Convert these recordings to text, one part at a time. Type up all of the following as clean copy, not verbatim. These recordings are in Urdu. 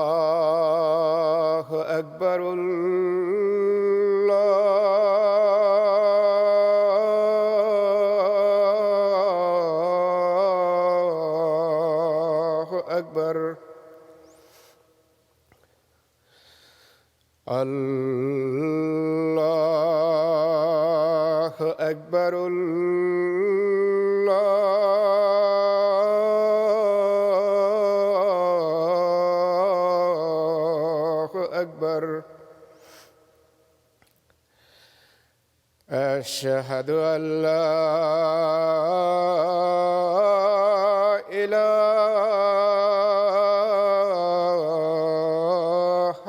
اللہ اکبر اللہ اکبر اللہ اکبر أشهد أن لا إله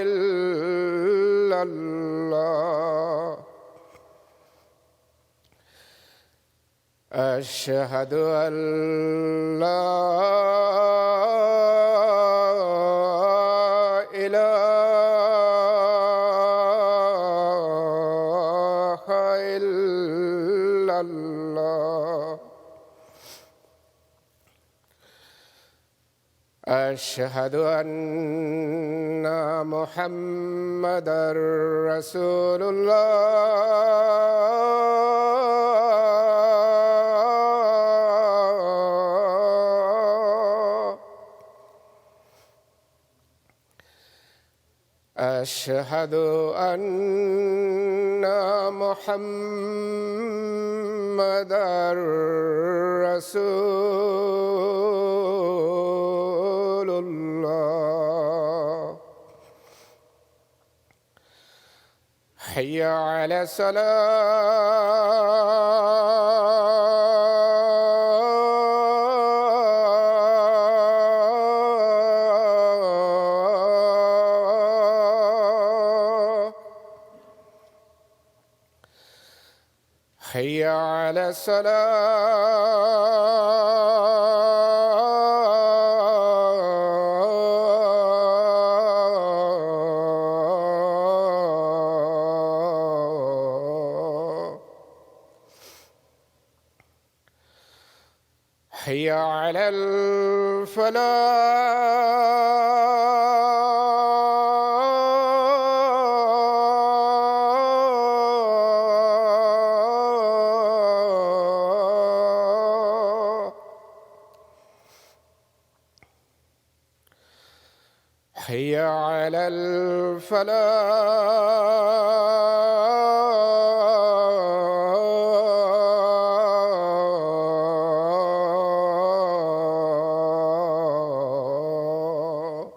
إلا الله أشهد أن لا أشهد أن محمدًا رسول الله أشهد أن محمدًا رسول الله حي على الصلاة حي على الصلاة حي على الفلاح حي على الفلاح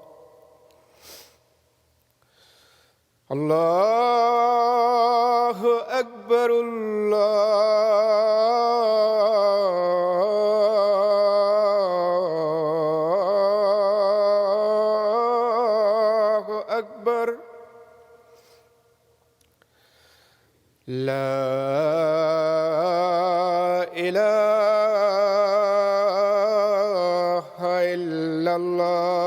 الله أكبر الله أكبر لا إله إلا الله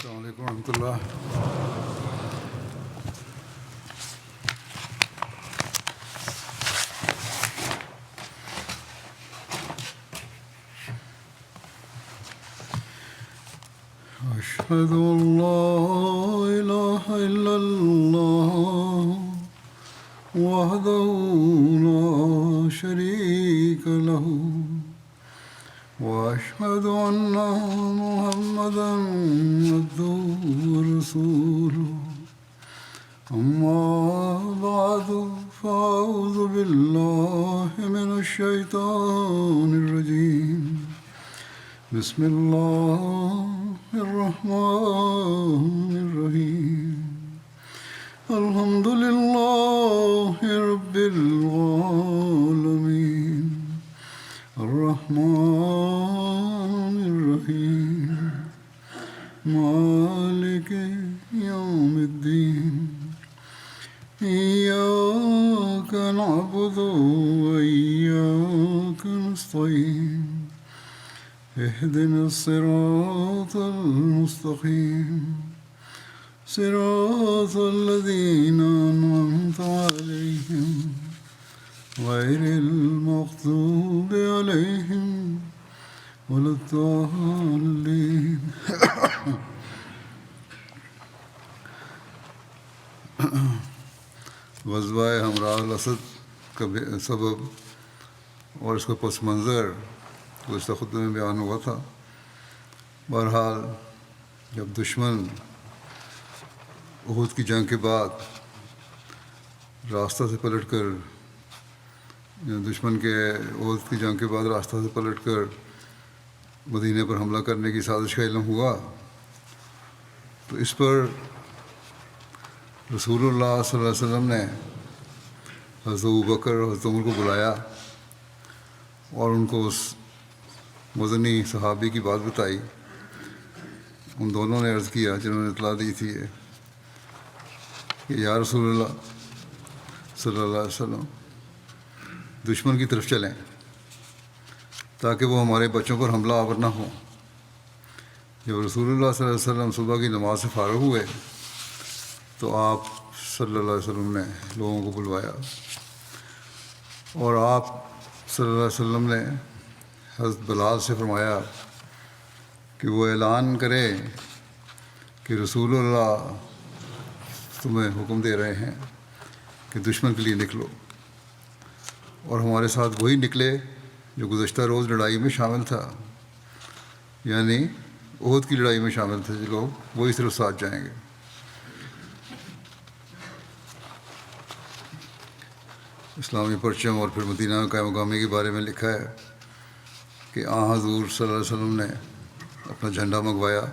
السلام علیکم ورحمۃ اللہ. أشهد أن لا إله إلا الله وحده لا شريك له وأشهد أن محمدًا عبده ورسوله أما بعد فأعوذ بالله من الشيطان الرجيم بسم الله الرحمن الرحيم الحمد لله رب العالمين الرحمن الرحيم مالك يوم الدين إياك نعبد وإياك نستعين اهدنا الصراط المستقيم صراط الذين أنعمت عليهم غير المغضوب عليهم ولا الضالين غزوہ ہمراہ الاسد کا سبب اور اس کا پس منظر گزشتہ خطبے میں بیان ہوا تھا. بہرحال جب دشمن احد کی جنگ کے بعد راستہ سے پلٹ کر دشمن کے احد کی جنگ کے بعد راستہ سے پلٹ کر مدینے پر حملہ کرنے کی سازش کا علم ہوا تو اس پر رسول اللہ صلی اللہ علیہ وسلم نے حضرت ابوبکر اور حضرت عمر کو بلایا اور ان کو اس مدنی صحابی کی بات بتائی. ان دونوں نے عرض کیا جنہوں نے اطلاع دی تھی کہ یا رسول اللہ صلی اللہ علیہ وسلم دشمن کی طرف چلیں تاکہ وہ ہمارے بچوں پر حملہ آور نہ ہوں. جب رسول اللہ صلی اللہ علیہ وسلم صبح کی نماز سے فارغ ہوئے تو آپ صلی اللہ علیہ وسلم نے لوگوں کو بلوایا اور آپ صلی اللہ علیہ وسلم نے حضرت بلال سے فرمایا کہ وہ اعلان کرے کہ رسول اللہ تمہیں حکم دے رہے ہیں کہ دشمن کے لیے نکلو. اور ہمارے ساتھ وہی نکلے جو گزشتہ روز لڑائی میں شامل تھا، یعنی احد کی لڑائی میں شامل تھے جو لوگ، وہی صرف ساتھ جائیں گے. اسلامی پرچم اور پھر مدینہ قائم مقامی کے بارے میں لکھا ہے کہ حضور صلی اللہ علیہ وسلم نے اپنا جھنڈا منگوایا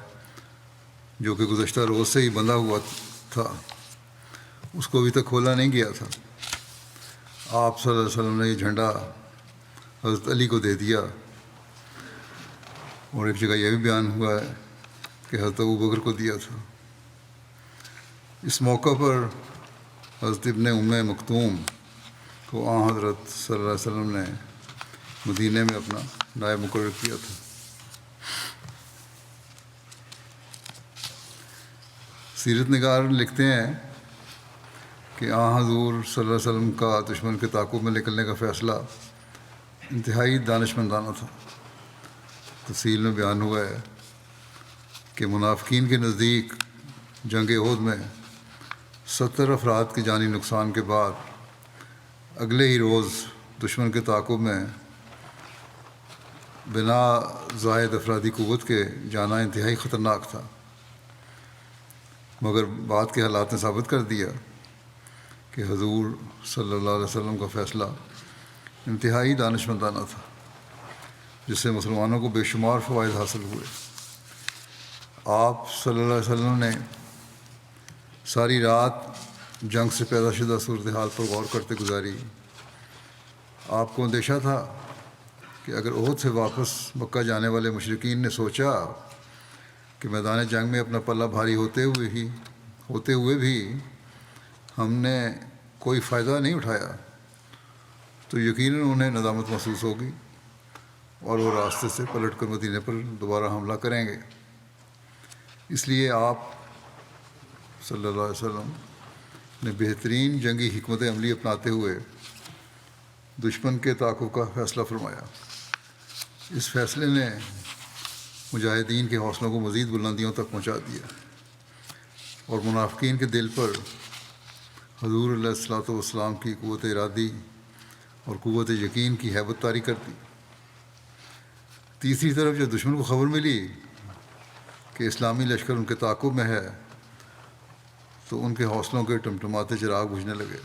جو کہ گزشتہ روز سے ہی بندھا ہوا تھا، اس کو ابھی تک کھولا نہیں گیا تھا. آپ صلی اللہ علیہ وسلم نے یہ جھنڈا حضرت علی کو دے دیا. اور ایک جگہ یہ بھی بیان ہوا ہے کہ حضرت ابوبکر کو دیا تھا. اس موقع پر حضرت ابن ام مکتوم کو حضرت صلی اللہ علیہ وسلم نے مدینے میں اپنا نائب مقرر کیا تھا. سیرت نگار لکھتے ہیں کہ حضور صلی اللہ علیہ وسلم کا دشمن کے تعاقب میں نکلنے کا فیصلہ انتہائی دانشمندانہ تھا. تفصیل میں بیان ہوا ہے کہ منافقین کے نزدیک جنگ احد میں 70 افراد کے جانی نقصان کے بعد اگلے ہی روز دشمن کے تعاقب میں بنا زائد افرادی قوت کے جانا انتہائی خطرناک تھا. مگر بعد کے حالات نے ثابت کر دیا کہ حضور صلی اللہ علیہ وسلم کا فیصلہ انتہائی دانشمندانہ تھا جس سے مسلمانوں کو بے شمار فوائد حاصل ہوئے. آپ صلی اللہ علیہ وسلم نے ساری رات جنگ سے پیدا شدہ صورتحال پر غور کرتے گزاری. آپ کو اندیشہ تھا کہ اگر احد سے واپس مکہ جانے والے مشرکین نے سوچا کہ میدان جنگ میں اپنا پلہ بھاری ہوتے ہوئے بھی ہم نے کوئی فائدہ نہیں اٹھایا تو یقیناً انہیں ندامت محسوس ہوگی اور وہ راستے سے پلٹ کر مدینے پر دوبارہ حملہ کریں گے. اس لیے آپ صلی اللہ علیہ وسلم نے بہترین جنگی حکمت عملی اپناتے ہوئے دشمن کے تعاقب کا فیصلہ فرمایا. اس فیصلے نے مجاہدین کے حوصلوں کو مزید بلندیوں تک پہنچا دیا اور منافقین کے دل پر حضور علیہ الصلوۃ والسلام کی قوت ارادی اور قوت یقین کی ہیبت طاری کر دی. تیسری طرف جب دشمن کو خبر ملی کہ اسلامی لشکر ان کے تعاقب میں ہے تو ان کے حوصلوں کے ٹمٹماتے چراغ بجھنے لگے.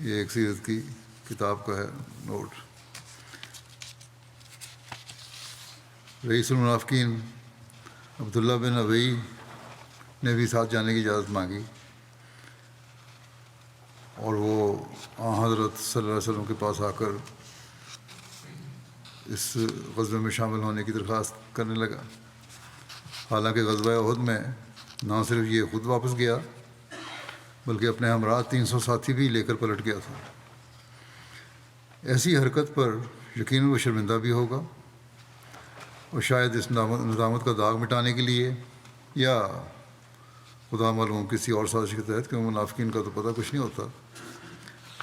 یہ ایک سیرت کی کتاب کا ہے نوٹ. رئیس المنافقین عبداللہ بن ابی نے بھی ساتھ جانے کی اجازت مانگی، اور وہ حضرت صلی اللہ علیہ وسلم کے پاس آ کر اس غزوے میں شامل ہونے کی درخواست کرنے لگا۔ حالانکہ غزوہ احد میں نہ صرف یہ خود واپس گیا بلکہ اپنے ہمراہ 300 ساتھی بھی لے کر پلٹ گیا تھا۔ ایسی حرکت پر یقیناً وہ شرمندہ بھی ہوگا، اور شاید اس ندامت کا داغ مٹانے کے لیے یا خدا معلوم کسی اور سازش کے تحت، کیونکہ منافقین کا تو پتہ کچھ نہیں ہوتا،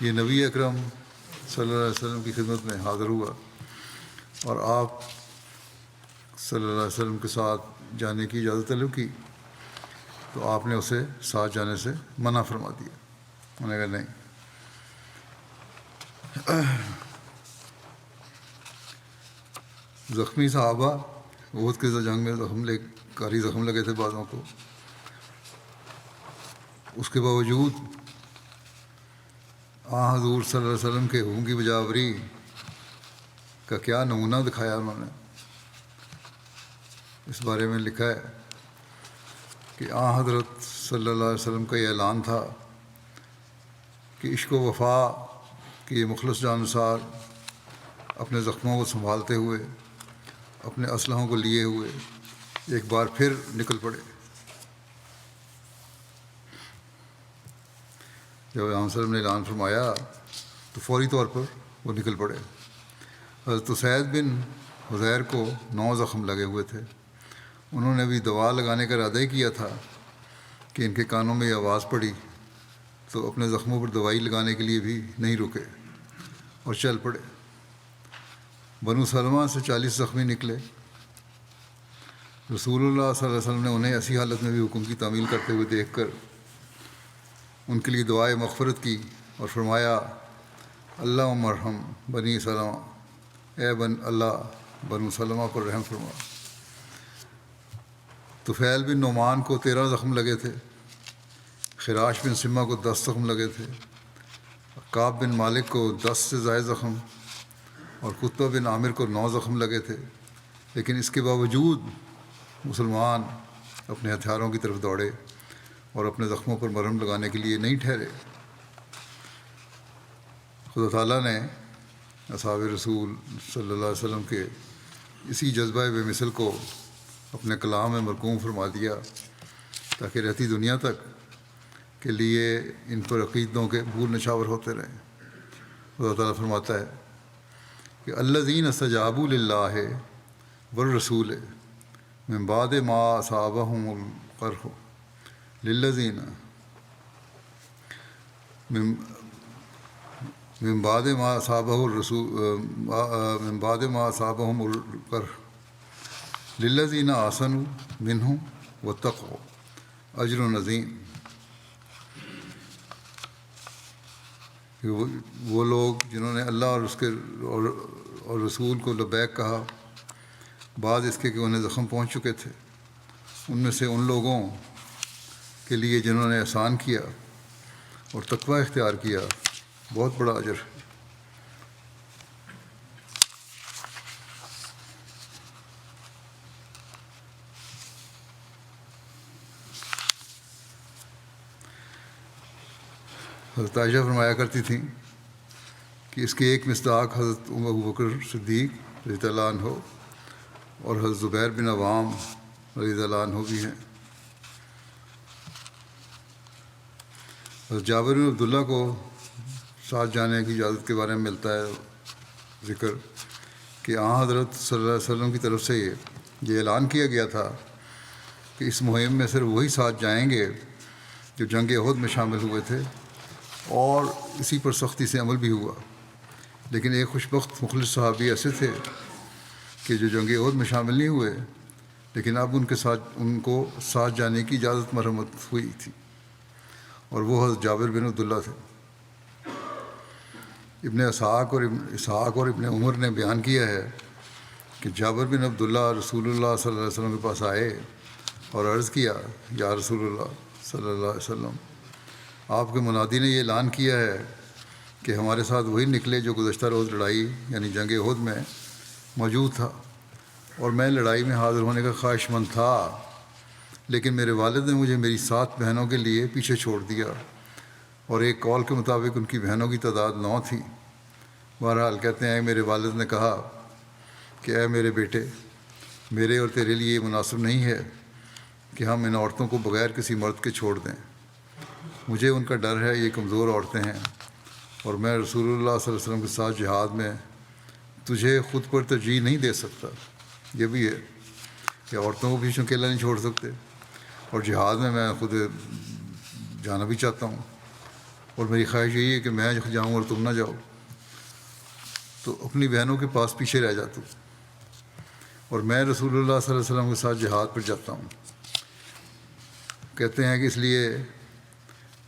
یہ نبی اکرم صلی اللہ علیہ وسلم کی خدمت میں حاضر ہوا اور آپ صلی اللہ علیہ وسلم کے ساتھ جانے کی اجازت طلب کی، تو آپ نے اسے ساتھ جانے سے منع فرما دیا۔ انہوں نے کہا نہیں۔ زخمی صحابہ، احد کے جنگ میں کاری زخم لگے تھے بعضوں کو، اس کے باوجود حضور صلی اللہ علیہ وسلم کے حکم کی بجاوری کا کیا نمونہ دکھایا انہوں نے۔ اس بارے میں لکھا ہے کہ حضرت صلی اللہ علیہ وسلم کا یہ اعلان تھا کہ عشق و وفا کے یہ مخلص جانسار اپنے زخموں کو سنبھالتے ہوئے، اپنے اسلحوں کو لیے ہوئے ایک بار پھر نکل پڑے۔ جب امام صلی اللہ علیہ وسلم نے اعلان فرمایا تو فوری طور پر وہ نکل پڑے۔ حضرت اسید بن حضیر کو 9 زخم لگے ہوئے تھے۔ انہوں نے بھی دوا لگانے کا ارادہ ہی کیا تھا کہ ان کے کانوں میں یہ آواز پڑی تو اپنے زخموں پر دوائی لگانے کے لیے بھی نہیں رکے اور چل پڑے۔ بنو سلمہ سے 40 زخمی نکلے۔ رسول اللہ صلی اللہ علیہ وسلم نے انہیں ایسی حالت میں بھی حکم کی تعمیل کرتے ہوئے دیکھ کر ان کے لیے دعائے مغفرت کی اور فرمایا، اللہم ارحم بنی سلمہ، اے اللہ بنو سلمہ پر رحم فرما۔ طفیل بن نعمان کو 13 زخم لگے تھے، خراش بن سمہ کو 10 زخم لگے تھے، کعب بن مالک کو 10 سے زائد زخم اور قطبہ بن عامر کو 9 زخم لگے تھے، لیکن اس کے باوجود مسلمان اپنے ہتھیاروں کی طرف دوڑے اور اپنے زخموں پر مرہم لگانے کے لیے نہیں ٹھہرے۔ خدا تعالیٰ نے اصحاب رسول صلی اللہ علیہ وسلم کے اسی جذبہ بے مثل کو اپنے کلام میں مرقوم فرما دیا تاکہ رہتی دنیا تک کے لیے ان پر عقیدوں کے بھول نشاور ہوتے رہیں۔ خدا تعالیٰ فرماتا ہے کہ الذین استجابوا للہ والرسول من بعد ما اصابہم القرح للذین من بعد ما اصابہ الرسول من بعد ما اصابہم القرح للذین احسنوا منہم واتقوا اجر عظیم۔ وہ لوگ جنہوں نے اللہ اور اس کے اور رسول کو لبیک کہا بعد اس کے کہ انہیں زخم پہنچ چکے تھے، ان میں سے ان لوگوں کے لیے جنہوں نے احسان کیا اور تقوی اختیار کیا بہت بڑا اجر ہے۔ حضرت عائشہ فرمایا کرتی تھیں کہ اس کی ایک مصداق حضرت ابوبکر صدیق رضی اللہ عنہ اور حضرت زبیر بن عوام رضی اللہ عنہ بھی ہیں۔ حضرت جابر بن عبداللہ کو ساتھ جانے کی اجازت کے بارے میں ملتا ہے ذکر کہ حضرت صلی اللہ علیہ وسلم کی طرف سے یہ اعلان کیا گیا تھا کہ اس مہم میں صرف وہی ساتھ جائیں گے جو جنگ احد میں شامل ہوئے تھے، اور اسی پر سختی سے عمل بھی ہوا۔ لیکن ایک خوش بخت مخلص صحابی ایسے تھے کہ جو جنگ احد میں شامل نہیں ہوئے، لیکن اب ان کو ساتھ جانے کی اجازت مرحمت ہوئی تھی، اور وہ حضرت جابر بن عبداللہ تھے۔ ابن اسحاق اور ابن عمر نے بیان کیا ہے کہ جابر بن عبداللہ رسول اللہ صلی اللہ علیہ وسلم کے پاس آئے اور عرض کیا، یا رسول اللہ صلی اللہ علیہ وسلم، آپ کے منادی نے یہ اعلان کیا ہے کہ ہمارے ساتھ وہی نکلے جو گزشتہ روز لڑائی یعنی جنگ احد میں موجود تھا، اور میں لڑائی میں حاضر ہونے کا خواہش مند تھا، لیکن میرے والد نے مجھے میری 7 بہنوں کے لیے پیچھے چھوڑ دیا، اور ایک قول کے مطابق ان کی بہنوں کی تعداد 9 تھی۔ بہرحال کہتے ہیں میرے والد نے کہا کہ اے میرے بیٹے، میرے اور تیرے لیے یہ مناسب نہیں ہے کہ ہم ان عورتوں کو بغیر کسی مرد کے چھوڑ دیں۔ مجھے ان کا ڈر ہے، یہ کمزور عورتیں ہیں، اور میں رسول اللہ صلی اللہ علیہ وسلم کے ساتھ جہاد میں تجھے خود پر ترجیح نہیں دے سکتا۔ یہ بھی ہے کہ عورتوں کو بھی اکیلا نہیں چھوڑ سکتے، اور جہاد میں خود جانا بھی چاہتا ہوں، اور میری خواہش یہی ہے کہ میں جاؤں اور تم نہ جاؤ، تو اپنی بہنوں کے پاس پیچھے رہ جاتا ہوں، اور میں رسول اللہ صلی اللہ علیہ وسلم کے ساتھ جہاد پر جاتا ہوں۔ کہتے ہیں کہ اس لیے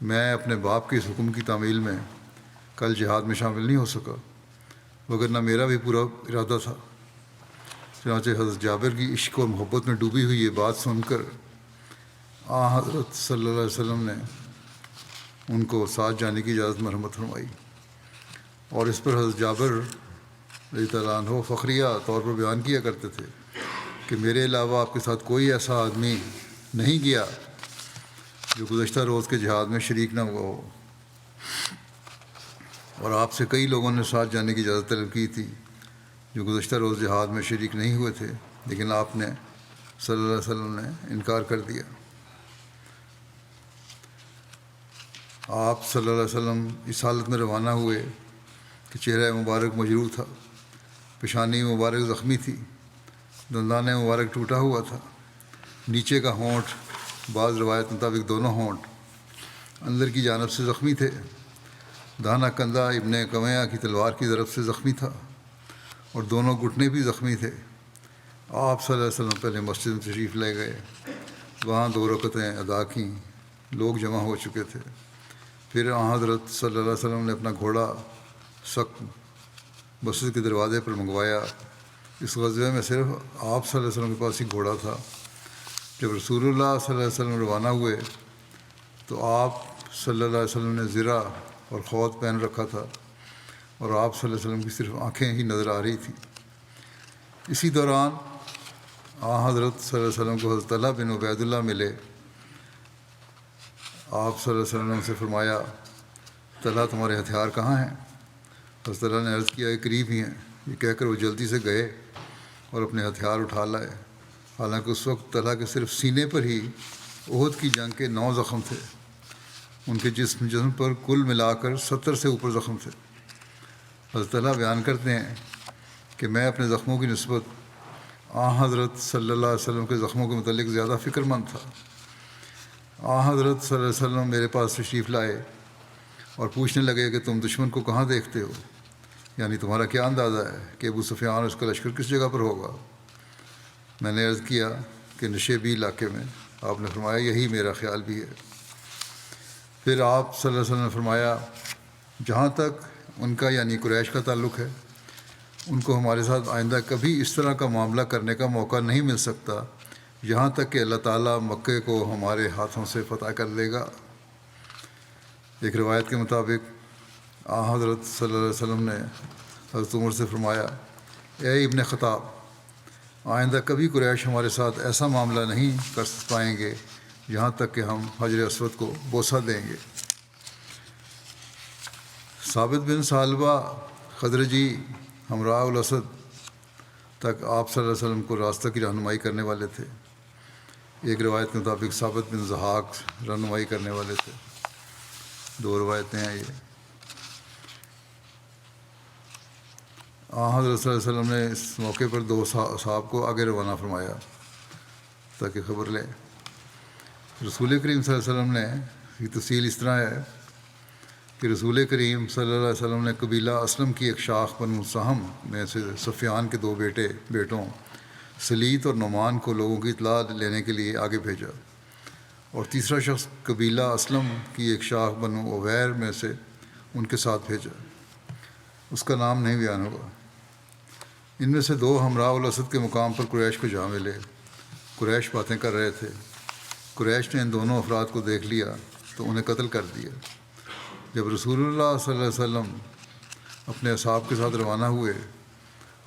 میں اپنے باپ کے اس حکم کی تعمیل میں کل جہاد میں شامل نہیں ہو سکا، وگرنہ میرا بھی پورا ارادہ تھا۔ چنانچہ حضرت جابر کی عشق اور محبت میں ڈوبی ہوئی یہ بات سن کر حضرت صلی اللہ علیہ وسلم نے ان کو ساتھ جانے کی اجازت مرحمت فرمائی، اور اس پر حضرت جابر رضی اللہ عنہ فخریہ طور پر بیان کیا کرتے تھے کہ میرے علاوہ آپ کے ساتھ کوئی ایسا آدمی نہیں گیا جو گزشتہ روز کے جہاد میں شریک نہ ہوا ہو، اور آپ سے کئی لوگوں نے ساتھ جانے کی اجازت طلب کی تھی جو گزشتہ روز جہاد میں شریک نہیں ہوئے تھے، لیکن آپ نے صلی اللہ علیہ وسلم نے انکار کر دیا۔ آپ صلی اللہ علیہ وسلم اس حالت میں روانہ ہوئے کہ چہرہ مبارک مجروح تھا، پیشانی مبارک زخمی تھی، دندان مبارک ٹوٹا ہوا تھا، نیچے کا ہونٹ، بعض روایت مطابق دونوں ہونٹ اندر کی جانب سے زخمی تھے، دانا کندھا ابن قمیہ کی تلوار کی طرف سے زخمی تھا، اور دونوں گھٹنے بھی زخمی تھے۔ آپ صلی اللہ علیہ وسلم پہلے مسجد میں تشریف لے گئے، وہاں 2 رکعتیں ادا کیں، لوگ جمع ہو چکے تھے۔ پھر حضرت صلی اللہ علیہ وسلم نے اپنا گھوڑا سخت مسجد کے دروازے پر منگوایا۔ اس غزوے میں صرف آپ صلی اللہ علیہ وسلم کے پاس ہی گھوڑا تھا۔ جب رسول اللہ صلی اللہ علیہ وسلم روانہ ہوئے تو آپ صلی اللہ علیہ وسلم نے زرہ اور خوات پہن رکھا تھا، اور آپ صلی اللہ علیہ وسلم کی صرف آنکھیں ہی نظر آ رہی تھیں۔ اسی دوران حضرت صلی اللہ علیہ وسلم کو حضرت طلحہ بن عبید اللہ ملے۔ آپ صلی اللہ علیہ وسلم نے ان سے فرمایا، طلحہ تمہارے ہتھیار کہاں ہیں؟ حضرت طلحہ نے عرض کیا، یہ قریب ہی ہیں۔ یہ کہہ کر وہ جلدی سے گئے اور اپنے ہتھیار اٹھا لائے، حالانکہ اس وقت طلحہ کے صرف سینے پر ہی احد کی جنگ کے 9 زخم تھے، ان کے جسم پر کل ملا کر 70 سے اوپر زخم تھے۔ حضرت طلحہ بیان کرتے ہیں کہ میں اپنے زخموں کی نسبت حضرت صلی اللہ علیہ وسلم کے زخموں کے متعلق زیادہ فکر مند تھا۔ حضرت صلی اللہ علیہ وسلم میرے پاس تشریف لائے اور پوچھنے لگے کہ تم دشمن کو کہاں دیکھتے ہو، یعنی تمہارا کیا اندازہ ہے کہ ابو سفیان اور اس کا لشکر کس جگہ پر ہوگا؟ میں نے عرض کیا کہ نشیبی علاقے میں۔ آپ نے فرمایا، یہی میرا خیال بھی ہے۔ پھر آپ صلی اللہ علیہ وسلم نے فرمایا، جہاں تک ان کا یعنی قریش کا تعلق ہے، ان کو ہمارے ساتھ آئندہ کبھی اس طرح کا معاملہ کرنے کا موقع نہیں مل سکتا یہاں تک کہ اللہ تعالیٰ مکے کو ہمارے ہاتھوں سے فتح کر دے گا۔ ایک روایت کے مطابق حضرت صلی اللہ علیہ وسلم نے حضرت عمر سے فرمایا، اے ابن خطاب، آئندہ کبھی قریش ہمارے ساتھ ایسا معاملہ نہیں کر پائیں گے یہاں تک کہ ہم حجر اسود کو بوسہ دیں گے۔ ثابت بن ثعلبہ خزرجی ہمراہ الاسد تک آپ صلی اللہ علیہ وسلم کو راستہ کی رہنمائی کرنے والے تھے۔ ایک روایت کے مطابق ثابت بن ضحاک رہنمائی کرنے والے تھے۔ 2 روایتیں ہیں یہ۔ حضرت صلی اللہ علیہ وسلم نے اس موقع پر 2 اصحاب کو آگے روانہ فرمایا تاکہ خبر لیں۔ رسول کریم صلی اللہ علیہ وسلم نے یہ تفصیل اس طرح ہے کہ رسول کریم صلی اللہ علیہ وسلم نے قبیلہ اسلم کی ایک شاخ بنو سہم میں سے سفیان کے 2 بیٹوں سلیت اور نعمان کو لوگوں کی اطلاع لینے کے لیے آگے بھیجا، اور تیسرا شخص قبیلہ اسلم کی ایک شاخ بنو عویر میں سے ان کے ساتھ بھیجا، اس کا نام نہیں بیان ہوا۔ ان میں سے 2 ہمراہ الاسد کے مقام پر قریش کو جا ملے۔ قریش باتیں کر رہے تھے۔ قریش نے ان دونوں افراد کو دیکھ لیا تو انہیں قتل کر دیا۔ جب رسول اللہ صلی اللہ علیہ وسلم اپنے اصحاب کے ساتھ روانہ ہوئے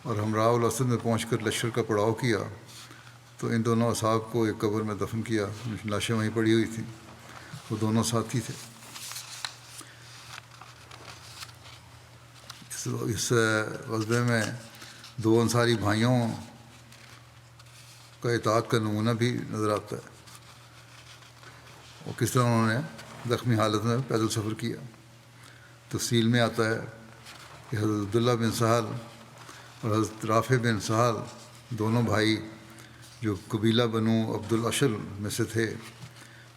اور ہمراہ الاسد میں پہنچ کر لشکر کا پڑاؤ کیا تو ان دونوں اصحاب کو ایک قبر میں دفن کیا، لاشیں وہیں پڑی ہوئی تھیں، وہ دونوں ساتھی تھے۔ اس غزوے میں دو انصاری بھائیوں کا اطاعت کا نمونہ بھی نظر آتا ہے، اور کس طرح انہوں نے زخمی حالت میں پیدل سفر کیا۔ تفصیل میں آتا ہے کہ حضرت عبداللہ بن سہل اور حضرت رافع بن سہل دونوں بھائی جو قبیلہ بنو عبد الاشر میں سے تھے،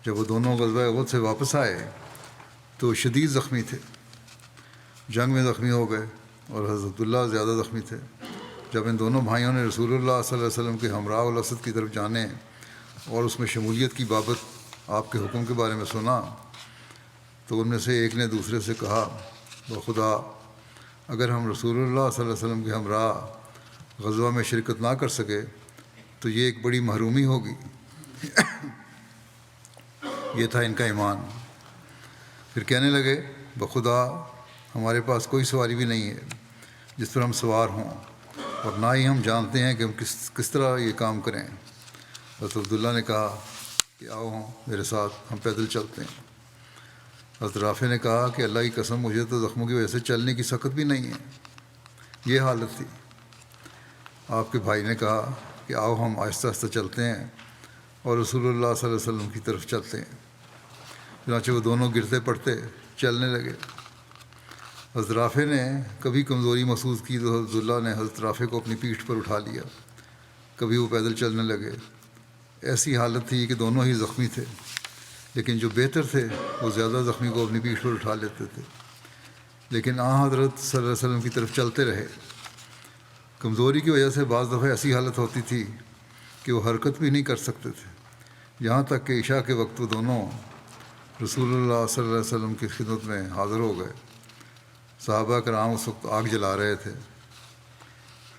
جب وہ دونوں غزوہ احد سے واپس آئے تو شدید زخمی تھے، جنگ میں زخمی ہو گئے، اور حضرت عبداللہ زیادہ زخمی تھے۔ جب ان دونوں بھائیوں نے رسول اللہ صلی اللہ علیہ وسلم کے ہمراہ الاسد کی طرف جانے اور اس میں شمولیت کی بابت آپ کے حکم کے بارے میں سنا تو ان میں سے ایک نے دوسرے سے کہا، بخدا اگر ہم رسول اللہ صلی اللہ علیہ وسلم کے ہمراہ غزوہ میں شرکت نہ کر سکے تو یہ ایک بڑی محرومی ہوگی۔ یہ تھا ان کا ایمان۔ پھر کہنے لگے، بخدا ہمارے پاس کوئی سواری بھی نہیں ہے جس پر ہم سوار ہوں، اور نہ ہی ہم جانتے ہیں کہ ہم کس طرح یہ کام کریں۔ حضرت عبداللہ نے کہا کہ آؤ میرے ساتھ، ہم پیدل چلتے ہیں۔ حضرت رافع نے کہا کہ اللہ کی قسم مجھے تو زخموں کی وجہ سے چلنے کی سخت بھی نہیں ہے۔ یہ حالت تھی۔ آپ کے بھائی نے کہا کہ آؤ ہم آہستہ آہستہ چلتے ہیں اور رسول اللہ صلی اللہ علیہ وسلم کی طرف چلتے ہیں۔ چنانچہ وہ دونوں گرتے پڑتے چلنے لگے۔ حضرت رافع نے کبھی کمزوری محسوس کی تو حضرت عبداللہ نے حضرت رافع کو اپنی پیٹھ پر اٹھا لیا، کبھی وہ پیدل چلنے لگے۔ ایسی حالت تھی کہ دونوں ہی زخمی تھے، لیکن جو بہتر تھے وہ زیادہ زخمی کو اپنی پیٹھ پر اٹھا لیتے تھے، لیکن حضرت صلی اللہ علیہ وسلم کی طرف چلتے رہے۔ کمزوری کی وجہ سے بعض دفعہ ایسی حالت ہوتی تھی کہ وہ حرکت بھی نہیں کر سکتے تھے، یہاں تک کہ عشاء کے وقت وہ دونوں رسول اللہ صلی اللہ علیہ وسلم کی خدمت میں حاضر ہو گئے۔ صحابہ کرام اس وقت آگ جلا رہے تھے،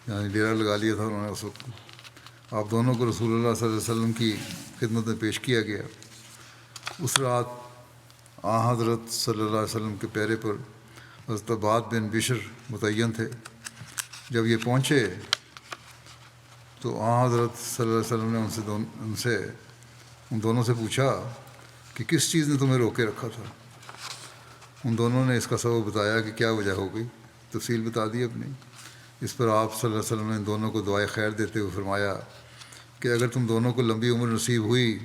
یعنی ڈیرا لگا لیا تھا انہوں نے اس وقت۔ آپ دونوں کو رسول اللہ صلی اللہ علیہ وسلم کی خدمت میں پیش کیا گیا۔ اس رات حضرت صلی اللہ علیہ وسلم کے پیرے پر حضرت عباد بن بشر متعین تھے۔ جب یہ پہنچے تو حضرت صلی اللہ علیہ وسلم نے ان دونوں سے پوچھا کہ کس چیز نے تمہیں روکے رکھا تھا۔ ان دونوں نے اس کا سبب بتایا کہ کیا وجہ ہو گئی، تفصیل بتا دی اپنی۔ اس پر آپ صلی اللہ علیہ وسلم نے ان دونوں کو دعائے خیر دیتے ہوئے فرمایا کہ اگر تم دونوں کو لمبی عمر نصیب ہوئی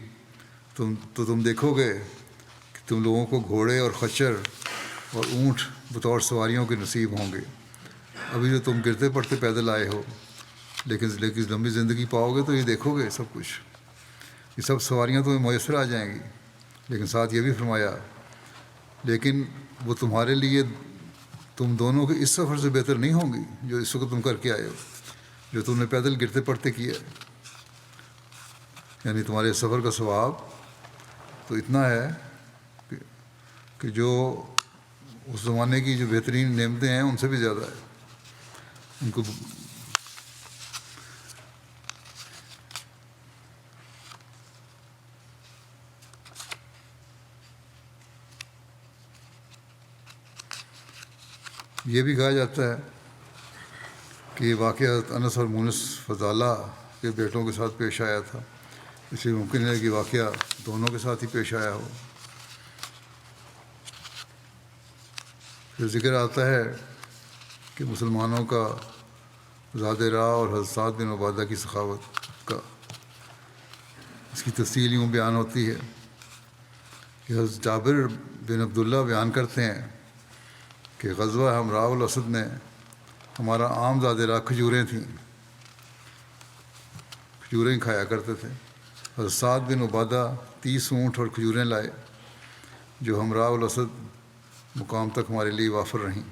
تو تم دیکھو گے کہ تم لوگوں کو گھوڑے اور خچر اور اونٹ بطور سواریوں کے نصیب ہوں گے۔ ابھی جو تم گرتے پڑتے پیدل آئے ہو، لیکن لمبی زندگی پاؤ گے تو یہ دیکھو گے سب کچھ، یہ سب سواریاں تمہیں میسر آ جائیں گی۔ لیکن ساتھ یہ بھی فرمایا لیکن وہ تمہارے لیے تم دونوں کے اس سفر سے بہتر نہیں ہوں گی جو اس وقت تم کر کے آئے ہو، جو تم نے پیدل گرتے پڑتے کیا ہے۔ یعنی تمہارے سفر کا ثواب تو اتنا ہے کہ جو اس زمانے کی جو بہترین نعمتیں ہیں ان سے بھی زیادہ ہے۔ ان کو یہ بھی کہا جاتا ہے کہ یہ واقعہ انس اور مونس فضالہ کے بیٹوں کے ساتھ پیش آیا تھا، اس لیے ممکن ہے کہ واقعہ دونوں کے ساتھ ہی پیش آیا ہو۔ پھر ذکر آتا ہے کہ مسلمانوں کا زاد راہ اور حضرت سعد بن عبادہ کی سخاوت کا، اس کی تفصیل یوں بیان ہوتی ہے کہ حضرت جابر بن عبداللہ بیان کرتے ہیں کہ غزوہ ہمراہ الاسد میں ہمارا عام زاد راہ کھجوریں تھیں، کھجوریں کھایا کرتے تھے۔ حضرت سعد بن عبادہ 30 اونٹ اور کھجوریں لائے جو ہمراہ الاسد مقام تک ہمارے لیے وافر رہیں۔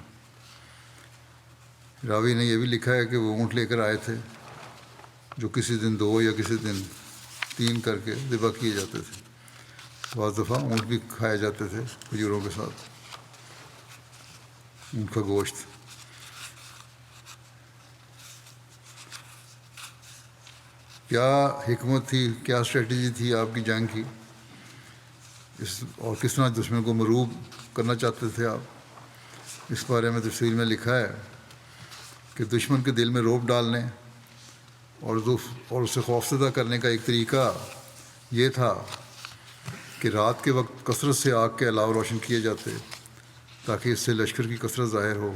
راوی نے یہ بھی لکھا ہے کہ وہ اونٹ لے کر آئے تھے جو کسی دن 2 یا کسی دن 3 کر کے ذبح کیے جاتے تھے۔ بعض دفعہ اونٹ بھی کھائے جاتے تھے کھجوروں کے ساتھ، اونٹ کا گوشت۔ کیا حکمت تھی، کیا اسٹریٹجی تھی آپ کی جنگ کی، اور کس طرح دشمن کو مروب کرنا چاہتے تھے آپ، اس بارے میں تفصیل میں لکھا ہے کہ دشمن کے دل میں رعب ڈالنے اور اسے خوفزدہ کرنے کا ایک طریقہ یہ تھا کہ رات کے وقت کثرت سے آگ کے الاؤ روشن کیے جاتے تاکہ اس سے لشکر کی کثرت ظاہر ہو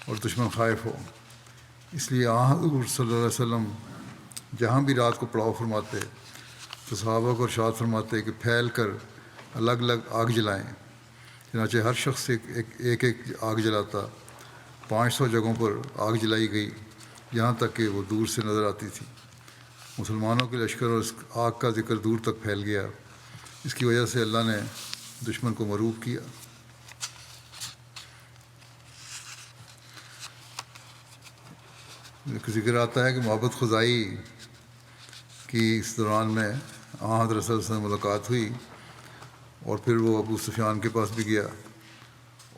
اور دشمن خائف ہو۔ اس لیے حضور صلی اللہ علیہ وسلم جہاں بھی رات کو پڑاؤ فرماتے تو صحابہ کو ارشاد فرماتے کہ پھیل کر الگ الگ آگ جلائیں۔ چنانچہ ہر شخص ایک آگ جلاتا۔ 500 جگہوں پر آگ جلائی گئی، یہاں تک کہ وہ دور سے نظر آتی تھی۔ مسلمانوں کے لشکر اور اس آگ کا ذکر دور تک پھیل گیا۔ اس کی وجہ سے اللہ نے دشمن کو مرعوب کیا۔ ذکر آتا ہے کہ محبت خزائی کی اس دوران میں حضرت صلی اللہ علیہ وسلم سے ملاقات ہوئی، اور پھر وہ ابو سفیان کے پاس بھی گیا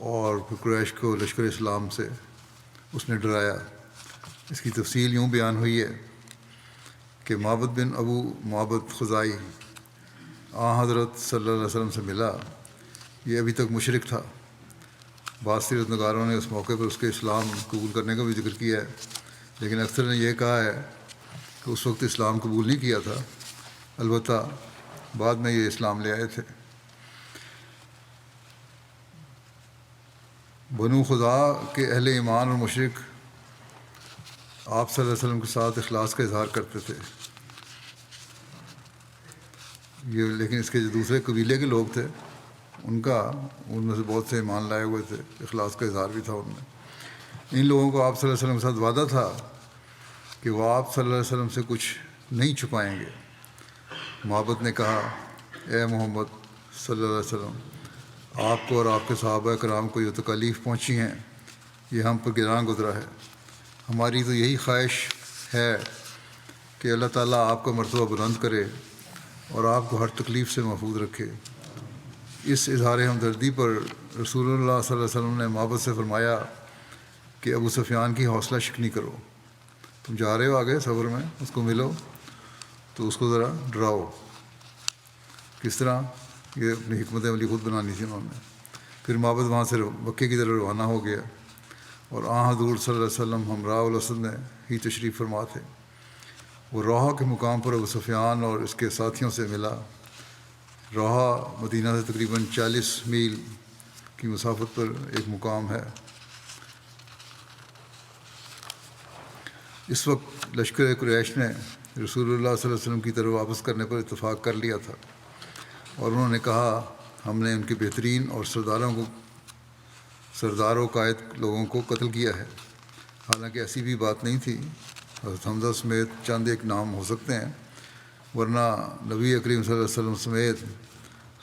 اور پھر قریش کو لشکر اسلام سے اس نے ڈرایا۔ اس کی تفصیل یوں بیان ہوئی ہے کہ معبد بن ابو معبد خزائی حضرت صلی اللہ علیہ وسلم سے ملا۔ یہ ابھی تک مشرک تھا۔ بعض سیرت نگاروں نے اس موقع پر اس کے اسلام قبول کرنے کا بھی ذکر کیا ہے، لیکن اکثر نے یہ کہا ہے کہ اس وقت اسلام قبول نہیں کیا تھا، البتہ بعد میں یہ اسلام لے آئے تھے۔ بنو خزاع کے اہل ایمان اور مشرک آپ صلی اللہ علیہ وسلم کے ساتھ اخلاص کا اظہار کرتے تھے، لیکن اس کے جو دوسرے قبیلے کے لوگ تھے ان میں سے بہت سے ایمان لائے ہوئے تھے، اخلاص کا اظہار بھی تھا ان میں۔ ان لوگوں کو آپ صلی اللہ علیہ وسلم کے ساتھ وعدہ تھا کہ وہ آپ صلی اللہ علیہ وسلم سے کچھ نہیں چھپائیں گے۔ محبت نے کہا، اے محمد صلی اللہ علیہ وسلم، آپ کو اور آپ کے صحابہ کرام کو جو تکالیف پہنچی ہیں یہ ہم پر گراں گزرا ہے۔ ہماری تو یہی خواہش ہے کہ اللہ تعالیٰ آپ کا مرتبہ بلند کرے اور آپ کو ہر تکلیف سے محفوظ رکھے۔ اس اظہار ہمدردی پر رسول اللہ صلی اللہ علیہ وسلم نے محبت سے فرمایا کہ ابو سفیان کی حوصلہ شکنی کرو، تم جا رہے ہو آگے سفر میں، اس کو ملو تو اس کو ذرا ڈراؤ۔ کس طرح؟ یہ اپنی حکمت عملی خود بنانی تھی انہوں نے۔ پھر محبت وہاں سے مکے کی طرف روانہ ہو گیا، اور حضور صلی اللہ علیہ وسلم ہمراہ الاسد میں ہی تشریف فرما تھے۔ وہ روحہ کے مقام پر ابو سفیان اور اس کے ساتھیوں سے ملا۔ روحہ مدینہ سے تقریباً 40 میل کی مسافت پر ایک مقام ہے۔ اس وقت لشکر قریش نے رسول اللہ صلی اللہ علیہ وسلم کی طرف واپس کرنے پر اتفاق کر لیا تھا، اور انہوں نے کہا ہم نے ان کے بہترین اور سردار و قائد لوگوں کو قتل کیا ہے۔ حالانکہ ایسی بھی بات نہیں تھی، حضرت حمزہ سمیت چند ایک نام ہو سکتے ہیں، ورنہ نبی کریم صلی اللہ علیہ وسلم سمیت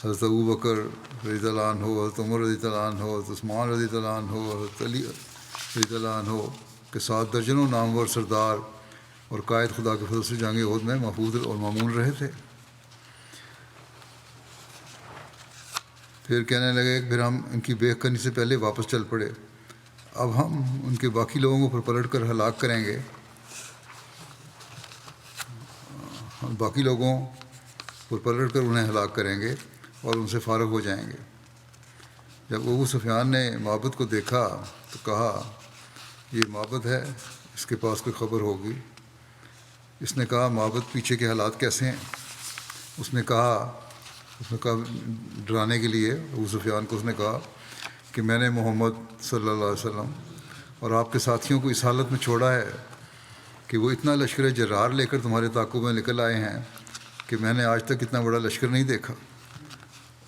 حضرت ابو بکر رضی اللہ عنہ، حضرت عمر رضی اللہ عنہ، حضرت عثمان رضی اللہ عنہ، حضرت علی رضی اللہ عنہ کے ساتھ درجنوں نامور سردار اور قائد خدا کے فضل سے جنگ احد میں محفوظ اور معمون رہے تھے۔ پھر کہنے لگے کہ پھر ہم ان کی بیعت کرنے سے پہلے واپس چل پڑے، اب ہم ان کے باقی لوگوں کو پلٹ کر ہلاک کریں گے، ہم باقی لوگوں پر پلٹ کر انہیں ہلاک کریں گے اور ان سے فارغ ہو جائیں گے۔ جب ابو سفیان نے معبد کو دیکھا تو کہا یہ معبد ہے، اس کے پاس کوئی خبر ہوگی۔ اس نے کہا معبد پیچھے کے حالات کیسے ہیں؟ اس نے کہا ڈرانے کے لیے ابو سفیان کو اس نے کہا کہ میں نے محمد صلی اللہ علیہ وسلم اور آپ کے ساتھیوں کو اس حالت میں چھوڑا ہے کہ وہ اتنا لشکر جرار لے کر تمہارے تعاقب میں نکل آئے ہیں کہ میں نے آج تک اتنا بڑا لشکر نہیں دیکھا۔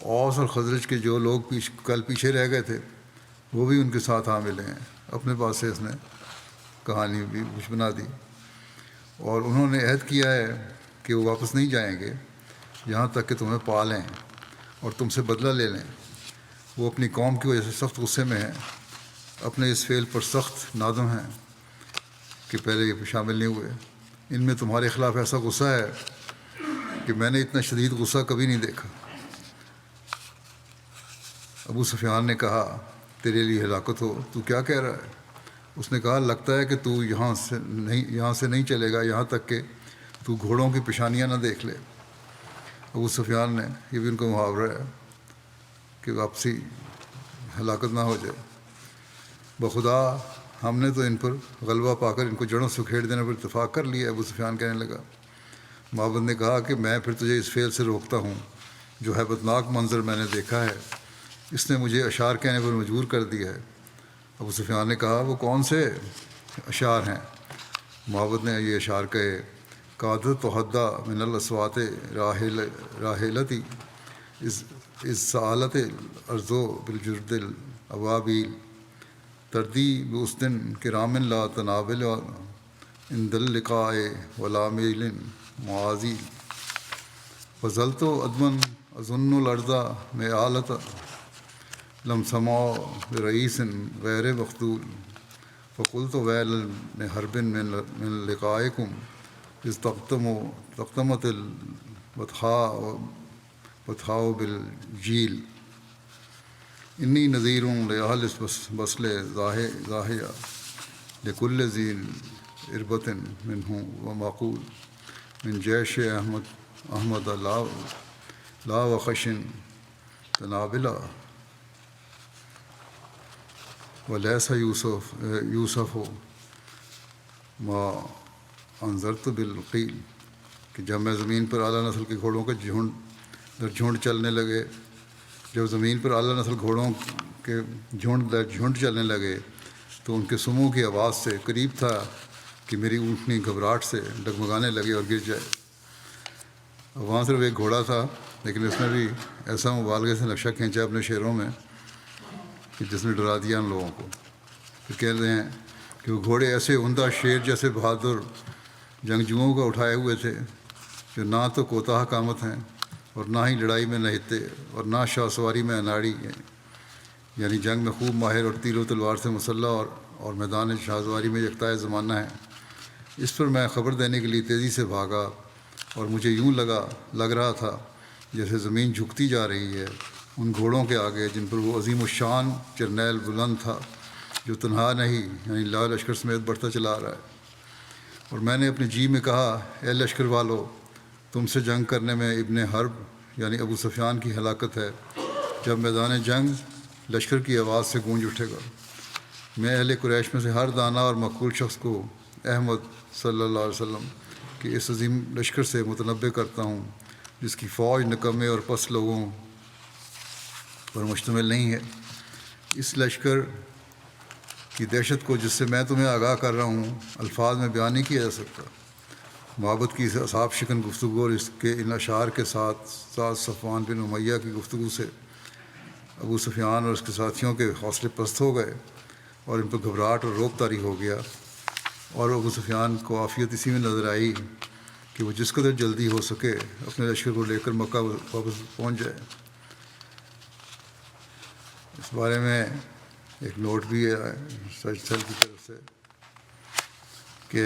اوس اور خزرج کے جو لوگ کل پیچھے رہ گئے تھے وہ بھی ان کے ساتھ آ ملے ہیں۔ اپنے پاس سے اس نے کہانی بھی کچھ بنا دی، اور انہوں نے عہد کیا ہے کہ وہ واپس نہیں جائیں گے یہاں تک کہ تمہیں پا لیں اور تم سے بدلہ لے لیں۔ وہ اپنی قوم کی وجہ سے سخت غصے میں ہیں، اپنے اس فعل پر سخت نادم ہیں کہ پہلے یہ شامل نہیں ہوئے۔ ان میں تمہارے خلاف ایسا غصہ ہے کہ میں نے اتنا شدید غصہ کبھی نہیں دیکھا۔ ابو سفیان نے کہا تیرے لیے ہلاکت ہو، تو کیا کہہ رہا ہے؟ اس نے کہا لگتا ہے کہ تو یہاں سے نہیں چلے گا یہاں تک کہ تو گھوڑوں کی پیشانیاں نہ دیکھ لے۔ ابو سفیان نے، یہ بھی ان کا محاورہ ہے کہ واپسی ہلاکت نہ ہو جائے، بخدا ہم نے تو ان پر غلبہ پا کر ان کو جڑوں سے کھیڑ دینے پر اتفاق کر لیا. ابو سفیان کہنے لگا. معبد نے کہا کہ میں پھر تجھے اس فعل سے روکتا ہوں جو ہیبتناک منظر میں نے دیکھا ہے. اس نے مجھے اشعار کہنے پر مجبور کر دیا ہے. ابو سفیان نے کہا وہ کون سے اشعار ہیں؟ معبد نے یہ اشعار کہے. قادت و حدہ من الاصوات راحلتی از سعالت ارزو بالجرد الابابیل تردی باسدن کرام لا تنابل عند اللقاء ولا میل معاذی فضلت ادمن اظن الارض معالت لم سمع برئیس غیر مقتول فقلت ویل حرب من لقائکم اذ تقتمت البطحاء بالجیل انی نذیر لأہل بسل ظاہیہ لکل ذی اربت منہ ومعقول من جیش احمد لا وخشن تنابلا ولیس یوسف ما انذرت بالقیل. کہ جب میں زمین پر اعلیٰ نسل کے گھوڑوں کے جھنڈ در جھنڈ چلنے لگے جب زمین پر اعلیٰ نسل گھوڑوں کے جھنڈ در جھنڈ چلنے لگے تو ان کے سموں کی آواز سے قریب تھا کہ میری اونٹنی گھبراہٹ سے ڈگمگانے لگے اور گر جائے. وہاں صرف ایک گھوڑا تھا لیکن اس نے بھی ایسا مبالغے سے نقشہ کھینچا اپنے شعروں میں کہ جس نے ڈرا دیا ان لوگوں کو. پھر کہہ رہے ہیں کہ وہ گھوڑے ایسے عمدہ شیر جیسے بہادر جنگجوؤں کا اٹھائے ہوئے تھے جو نہ تو کوتاہ قامت ہیں اور نہ ہی لڑائی میں نہتے اور نہ شاہ سواری میں اناڑی ہیں، یعنی جنگ میں خوب ماہر اور تیر و تلوار سے مسلح اور میدان شاہ سواری میں یکتائے زمانہ ہیں. اس پر میں خبر دینے کے لیے تیزی سے بھاگا اور مجھے یوں لگ رہا تھا جیسے زمین جھکتی جا رہی ہے ان گھوڑوں کے آگے جن پر وہ عظیم الشان جرنیل بلند تھا جو تنہا نہیں یعنی لا لشکر سمیت بڑھتا چلا آ رہا ہے. اور میں نے اپنے جی میں کہا اے لشکر والو، تم سے جنگ کرنے میں ابن حرب یعنی ابو سفیان کی ہلاکت ہے. جب میدان جنگ لشکر کی آواز سے گونج اٹھے گا میں اہل قریش میں سے ہر دانا اور مقبول شخص کو احمد صلی اللہ علیہ وسلم کے اس عظیم لشکر سے متنبع کرتا ہوں جس کی فوج نکمے اور پس لوگوں پر مشتمل نہیں ہے. اس لشکر کی دہشت کو جس سے میں تمہیں آگاہ کر رہا ہوں الفاظ میں بیان نہیں کیا جا سکتا. معبد کی اس اعصاب شکن گفتگو اور اس کے ان اشعار کے ساتھ ساتھ صفوان بن امیہ کی گفتگو سے ابو سفیان اور اس کے ساتھیوں کے حوصلے پست ہو گئے اور ان پر گھبراہٹ اور روب طاری ہو گیا. اور ابو سفیان کو عافیت اسی میں نظر آئی کہ وہ جس قدر جلدی ہو سکے اپنے لشکر کو لے کر مکہ واپس پہنچ جائے. اس بارے میں ایک نوٹ بھی ہے سچ سل کی طرف سے کہ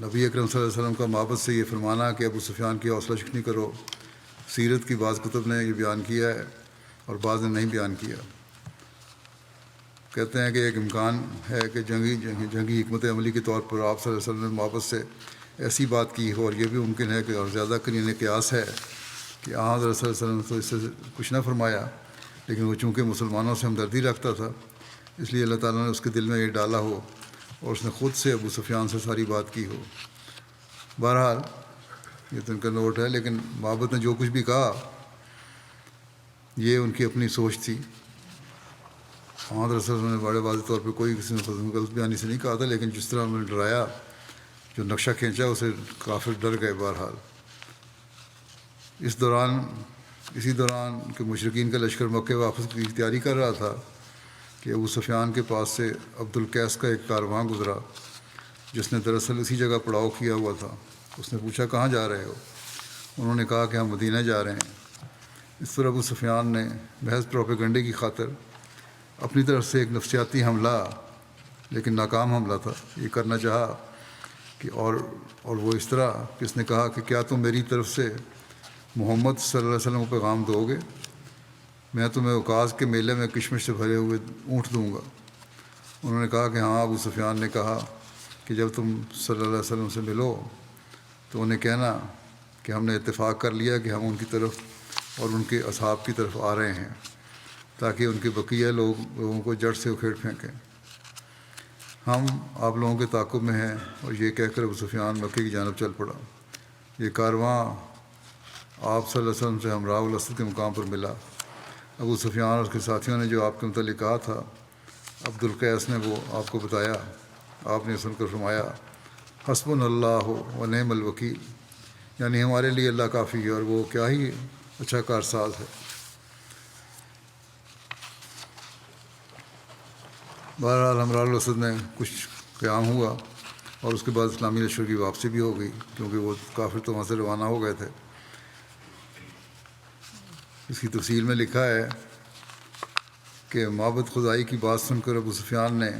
نبی اکرم صلی اللہ علیہ وسلم کا معبد سے یہ فرمانا کہ ابو سفیان کی حوصلہ شکنی کرو، سیرت کی بعض کتب نے یہ بیان کیا ہے اور بعض نے نہیں بیان کیا. کہتے ہیں کہ ایک امکان ہے کہ جنگی حکمت عملی کے طور پر آپ صلی اللہ علیہ وسلم نے معبد سے ایسی بات کی ہو، اور یہ بھی ممکن ہے کہ اور زیادہ قرینہ قیاس ہے کہ حضرت صلی اللہ علیہ وسلم تو اس سے کچھ نہ فرمایا، لیکن وہ چونکہ مسلمانوں سے ہمدردی رکھتا تھا اس لیے اللہ تعالیٰ نے اس کے دل میں یہ ڈالا ہو اور اس نے خود سے ابو سفیان سے ساری بات کی ہو. بہرحال یہ تو ان کا نوٹ ہے، لیکن معبد نے جو کچھ بھی کہا یہ ان کی اپنی سوچ تھی. حضرت صلی اللہ علیہ وسلم نے بڑے واضح طور پہ کوئی کسی نے غلط بیانی سے نہیں کہا تھا، لیکن جس طرح انہوں نے ڈرایا جو نقشہ کھینچا اسے کافر ڈر گئے. بہرحال اسی دوران کہ مشرقین کا لشکر مکہ واپس کی تیاری کر رہا تھا کہ ابو سفیان کے پاس سے عبد القیس کا ایک کارواں گزرا جس نے دراصل اسی جگہ پڑاؤ کیا ہوا تھا. اس نے پوچھا کہاں جا رہے ہو؟ انہوں نے کہا کہ ہم مدینہ جا رہے ہیں. اس پر ابو سفیان نے محض پروپیگنڈے کی خاطر اپنی طرف سے ایک نفسیاتی حملہ لیکن ناکام حملہ تھا یہ کرنا چاہا کہ اور وہ اس طرح کہ اس نے کہا کہ کیا تم میری طرف سے محمد صلی اللہ علیہ وسلم کو پیغام دو گے؟ میں تمہیں اوکاز کے میلے میں کشمش سے بھرے ہوئے اونٹ دوں گا. انہوں نے کہا کہ ہاں. ابو سفیان نے کہا کہ جب تم صلی اللہ علیہ وسلم سے ملو تو انہیں کہنا کہ ہم نے اتفاق کر لیا کہ ہم ان کی طرف اور ان کے اصحاب کی طرف آ رہے ہیں تاکہ ان کے بقیہ لوگوں کو جڑ سے اکھیڑ پھینکیں. ہم آپ لوگوں کے تعاقب میں ہیں، اور یہ کہہ کر ابو سفیان مکے کی جانب چل پڑا۔ یہ کارواں آپ صلی اللہ علیہ وسلم سے ہمراہ الاسد کے مقام پر ملا۔ ابو سفیان اور اس کے ساتھیوں نے جو آپ کے متعلق کہا تھا، عبد القیس نے وہ آپ کو بتایا۔ آپ نے سن کر فرمایا، حسبنا اللہ و نعم الوکیل، یعنی ہمارے لیے اللہ کافی ہے اور وہ کیا ہی اچھا کارساز ہے۔ بہرحال ہمراہ الاسد میں کچھ قیام ہوا اور اس کے بعد اسلامی لشکر کی واپسی بھی ہو گئی، کیونکہ وہ کافر تو وہاں سے روانہ ہو گئے تھے۔ اس کی تفصیل میں لکھا ہے کہ معبد خدائی کی بات سن کر ابو سفیان نے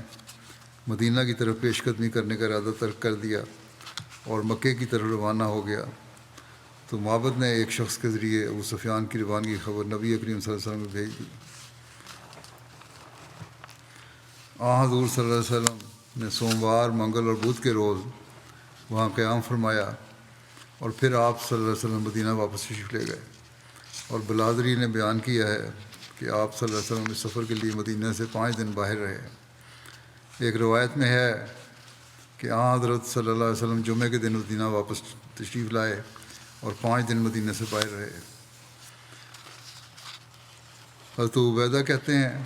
مدینہ کی طرف پیش قدمی کرنے کا ارادہ ترک کر دیا اور مکے کی طرف روانہ ہو گیا۔ تو معبد نے ایک شخص کے ذریعے ابو سفیان کی روانگی کی خبر نبی کریم صلی اللہ علیہ وسلم کو بھیج دی۔ حضور صلی اللہ علیہ وسلم نے سوموار، منگل اور بدھ کے روز وہاں قیام فرمایا، اور پھر آپ صلی اللہ علیہ وسلم مدینہ واپس تشریف لے گئے۔ اور بلادری نے بیان کیا ہے کہ آپ صلی اللہ علیہ وسلم اس سفر کے لیے مدینہ سے 5 دن باہر رہے۔ ایک روایت میں ہے کہ حضرت صلی اللہ علیہ وسلم جمعے کے دن مدینہ واپس تشریف لائے اور 5 دن مدینہ سے باہر رہے۔ حضرت عبیدہ کہتے ہیں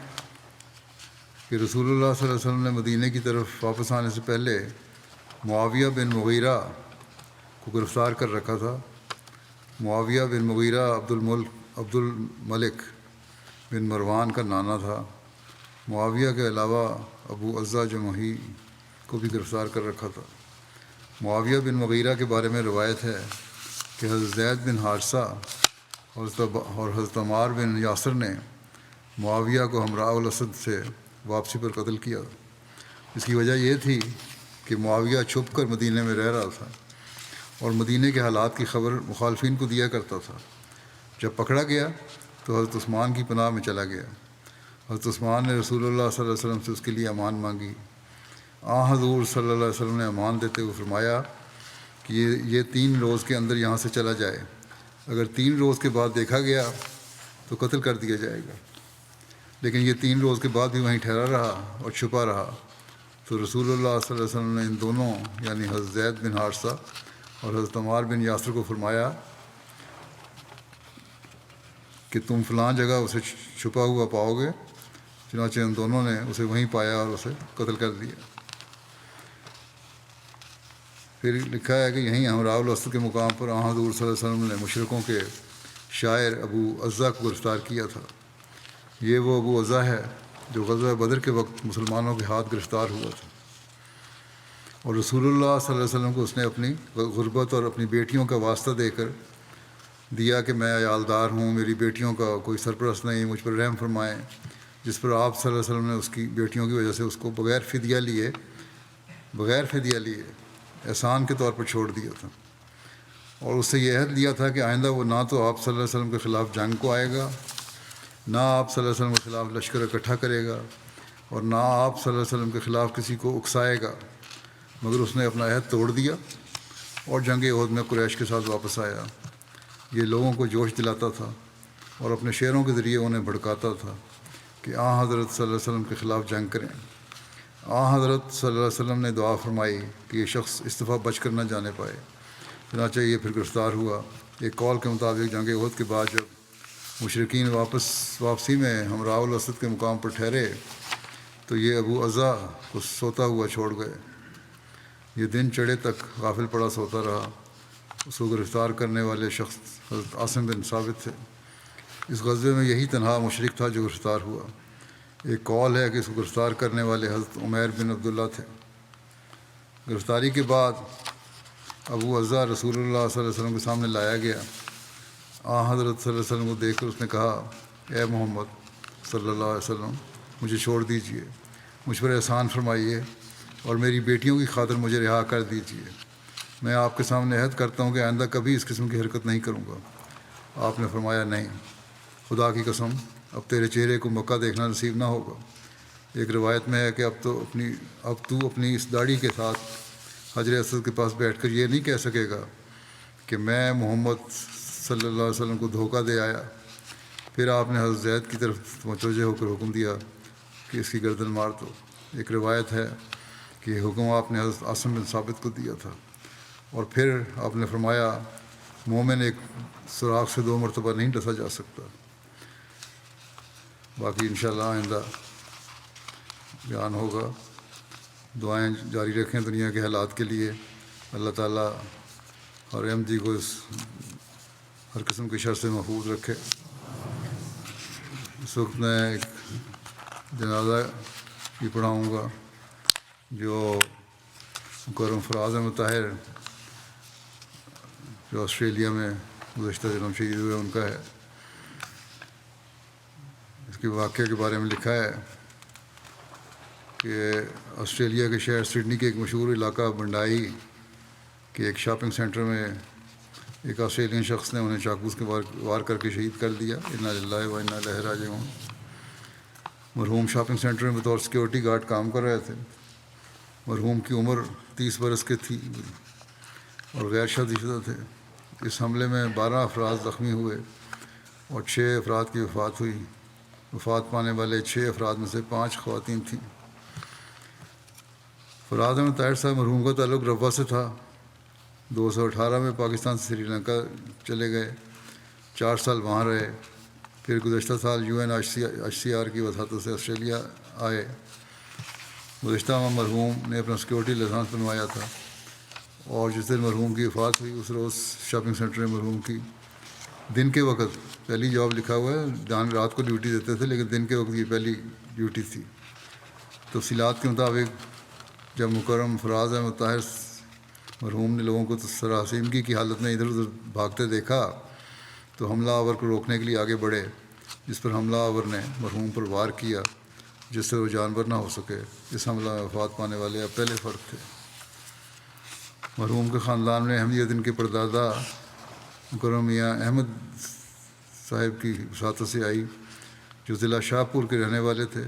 کہ رسول اللہ صلی اللہ علیہ وسلم نے مدینہ کی طرف واپس آنے سے پہلے معاویہ بن مغیرہ کو گرفتار کر رکھا تھا۔ معاویہ بن مغیرہ عبد الملک بن مروان کا نانا تھا۔ معاویہ کے علاوہ ابو عزا جمحی کو بھی گرفتار کر رکھا تھا۔ معاویہ بن مغیرہ کے بارے میں روایت ہے کہ حضرت زید بن حارثہ اور حضرت عمار بن یاسر نے معاویہ کو ہمراہ الاسد سے واپسی پر قتل کیا۔ اس کی وجہ یہ تھی کہ معاویہ چھپ کر مدینہ میں رہ رہا تھا اور مدینہ کے حالات کی خبر مخالفین کو دیا کرتا تھا۔ جب پکڑا گیا تو حضرت عثمان کی پناہ میں چلا گیا۔ حضرت عثمان نے رسول اللہ صلی اللہ علیہ وسلم سے اس کے لیے امان مانگی۔ حضور صلی اللہ علیہ وسلم نے امان دیتے ہوئے فرمایا کہ یہ 3 روز کے اندر یہاں سے چلا جائے، اگر 3 روز کے بعد دیکھا گیا تو قتل کر دیا جائے گا۔ لیکن یہ 3 روز کے بعد بھی وہیں ٹھہرا رہا اور چھپا رہا۔ تو رسول اللہ صلی اللہ علیہ وسلم نے ان دونوں یعنی حضرت زید بن حارثہ اور حضرت عمار بن یاسر کو فرمایا کہ تم فلاں جگہ اسے چھپا ہوا پاؤ گے۔ چنانچہ ان دونوں نے اسے وہیں پایا اور اسے قتل کر دیا۔ پھر لکھا ہے کہ یہیں ہمراہ الاسد کے مقام پر حضور صلی اللہ علیہ وسلم نے مشرکوں کے شاعر ابو عزا کو گرفتار کیا تھا۔ یہ وہ ابو عزا ہے جو غزوہ بدر کے وقت مسلمانوں کے ہاتھ گرفتار ہوا تھا، اور رسول اللہ صلی اللہ علیہ وسلم کو اس نے اپنی غربت اور اپنی بیٹیوں کا واسطہ دے کر دیا کہ میں عیالدار ہوں، میری بیٹیوں کا کوئی سرپرست نہیں، مجھ پر رحم فرمائیں، جس پر آپ صلی اللہ علیہ وسلم نے اس کی بیٹیوں کی وجہ سے اس کو بغیر فدیہ لیے احسان کے طور پر چھوڑ دیا تھا، اور اس سے یہ عہد لیا تھا کہ آئندہ وہ نہ تو آپ صلی اللہ علیہ وسلم کے خلاف جنگ کو آئے گا، نہ آپ صلی اللہ علیہ وسلم کے خلاف لشکر اکٹھا کرے گا، اور نہ آپ صلی اللہ علیہ وسلم کے خلاف کسی کو اکسائے گا، مگر اس نے اپنا عہد توڑ دیا اور جنگ احد میں قریش کے ساتھ واپس آیا۔ یہ لوگوں کو جوش دلاتا تھا اور اپنے شعروں کے ذریعے انہیں بھڑکاتا تھا کہ حضرت صلی اللہ علیہ وسلم کے خلاف جنگ کریں۔ حضرت صلی اللہ علیہ وسلم نے دعا فرمائی کہ یہ شخص اس دفعہ بچ کر نہ جانے پائے، چنانچہ یہ پھر گرفتار ہوا۔ ایک قول کے مطابق جنگ احد کے بعد جب مشرکین واپسی میں ہمراہ الاسد کے مقام پر ٹھہرے تو یہ ابو عزا کو سوتا ہوا چھوڑ گئے۔ یہ دن چڑھے تک غافل پڑا سوتا رہا۔ اس کو گرفتار کرنے والے شخص حضرت عاصم بن ثابت تھے۔ اس غزوے میں یہی تنہا مشرک تھا جو گرفتار ہوا۔ ایک قول ہے کہ اس کو گرفتار کرنے والے حضرت عمیر بن عبداللہ تھے۔ گرفتاری کے بعد ابو عزا رسول اللہ صلی اللہ علیہ وسلم کے سامنے لایا گیا۔ حضرت صلی اللہ علیہ وسلم کو دیکھ کر اس نے کہا، اے محمد صلی اللہ علیہ وسلم، مجھے چھوڑ دیجئے، مجھ پر احسان فرمائیے اور میری بیٹیوں کی خاطر مجھے رہا کر دیجئے۔ میں آپ کے سامنے عہد کرتا ہوں کہ آئندہ کبھی اس قسم کی حرکت نہیں کروں گا۔ آپ نے فرمایا، نہیں، خدا کی قسم، اب تیرے چہرے کو مکہ دیکھنا نصیب نہ ہوگا۔ ایک روایت میں ہے کہ اب تو اپنی اس داڑھی کے ساتھ حجر اسود کے پاس بیٹھ کر یہ نہیں کہہ سکے گا کہ میں محمد صلی اللہ علیہ وسلم کو دھوکہ دے آیا۔ پھر آپ نے حضرت زید کی طرف متوجہ ہو کر حکم دیا کہ اس کی گردن مار دو۔ ایک روایت ہے کہ یہ حکم آپ نے حضرت عاصم بن ثابت کو دیا تھا، اور پھر آپ نے فرمایا مومن ایک سوراخ سے 2 مرتبہ نہیں ڈسا جا سکتا۔ باقی انشاءاللہ آئندہ بیان ہوگا۔ دعائیں جاری رکھیں دنیا کے حالات کے لیے، اللہ تعالیٰ ہر احمدی کو ہر قسم کے شر سے محفوظ رکھے۔ اس وقت میں ایک جنازہ بھی پڑھاؤں گا جو مکرم فراز احمد طاہر جو آسٹریلیا میں گزشتہ جنم شہید ہوئے ان کا ہے۔ اس کے واقعے کے بارے میں لکھا ہے کہ آسٹریلیا کے شہر سڈنی کے ایک مشہور علاقہ بنڈائی کے ایک شاپنگ سینٹر میں ایک آسٹریلین شخص نے انہیں چاقو کے وار کر کے شہید کر دیا۔ انا للہ و انا الیہ راجعون۔ مرحوم شاپنگ سینٹر میں بطور سیکورٹی گارڈ کام کر رہے تھے۔ مرحوم کی عمر 30 برس کی تھی اور غیر شادی شدہ تھے۔ اس حملے میں 12 افراد زخمی ہوئے اور 6 افراد کی وفات ہوئی۔ وفات پانے والے 6 افراد میں سے 5 خواتین تھیں۔ فراز احمد طاہر صاحب مرحوم کا تعلق روا سے تھا۔ 2018 میں پاکستان سے سری لنکا چلے گئے، 4 سال وہاں رہے، پھر گزشتہ سال UNHCR کی وساطت سے آسٹریلیا آئے۔ گزشتہ ماہ مرحوم نے اپنا سیکورٹی لائسنس بنوایا تھا اور جس دن مرحوم کی وفات ہوئی اس روز شاپنگ سینٹر میں مرحوم کی دن کے وقت پہلی جاب لکھا ہوا ہے، رات کو ڈیوٹی دیتے تھے لیکن دن کے وقت یہ پہلی ڈیوٹی تھی۔ تفصیلات کے مطابق جب مکرم فراز احمد طاہر مرحوم نے لوگوں کو سراسیمگی کی حالت میں ادھر ادھر بھاگتے دیکھا تو حملہ آور کو روکنے کے لیے آگے بڑھے، جس پر حملہ آور نے مرحوم پر وار کیا جس سے وہ جانور نہ ہو سکے۔ اس حملہ میں وفات پانے والے اب پہلے فرد تھے۔ مرحوم کے خاندان میں احمدیت ان کے پردادا مکرم میاں احمد صاحب کی وساطت سے آئی جو ضلع شاہپور کے رہنے والے تھے۔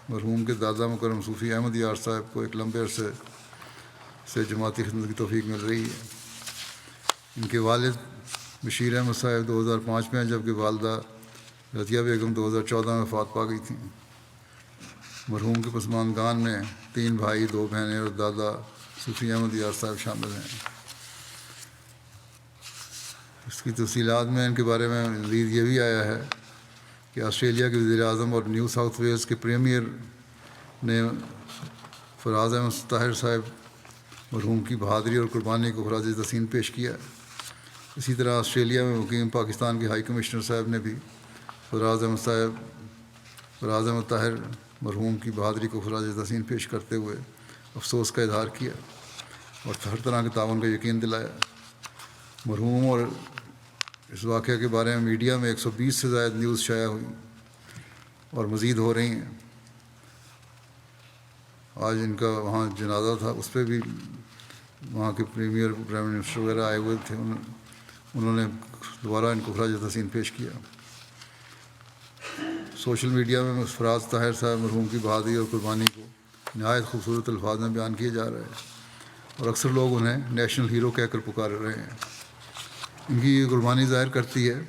مرحوم کے دادا مکرم صوفی احمد یار صاحب کو ایک لمبے عرصے سے جماعتی خدمت کی توفیق مل رہی ہے۔ ان کے والد بشیر احمد صاحب 2005 میں ہیں جبکہ والدہ رضیہ بیگم 2014 میں وفات پا گئی تھیں۔ مرحوم کے پسماندگان میں 3 بھائی 2 بہنیں اور دادا صوفی احمد یار صاحب شامل ہیں۔ اس کی تفصیلات میں ان کے بارے میں مزید یہ بھی آیا ہے کہ آسٹریلیا کے وزیر اعظم اور نیو ساؤتھ ویلز کے پریمیئر نے فراز احمد طاہر صاحب مرحوم کی بہادری اور قربانی کو خراج تحسین پیش کیا۔ اسی طرح آسٹریلیا میں مقیم پاکستان کے ہائی کمشنر صاحب نے بھی فراز احمد طاہر مرحوم کی بہادری کو خراج تحسین پیش کرتے ہوئے افسوس کا اظہار کیا اور ہر طرح کے تعاون کا یقین دلایا۔ مرحوم اور اس واقعہ کے بارے میں میڈیا میں 120 سے زائد نیوز شائع ہوئی اور مزید ہو رہی ہیں۔ آج ان کا وہاں جنازہ تھا، اس پہ بھی وہاں کے پریمیئر پرائم منسٹر وغیرہ آئے ہوئے تھے، انہوں نے دوبارہ ان کو خراج تحسین پیش کیا۔ سوشل میڈیا میں فراز طاہر صاحب مرحوم کی بہادری اور قربانی کو نہایت خوبصورت الفاظ میں بیان کیا جا رہا ہے اور اکثر لوگ انہیں نیشنل ہیرو کہہ کر پکار رہے ہیں۔ ان کی یہ قربانی ظاہر کرتی ہے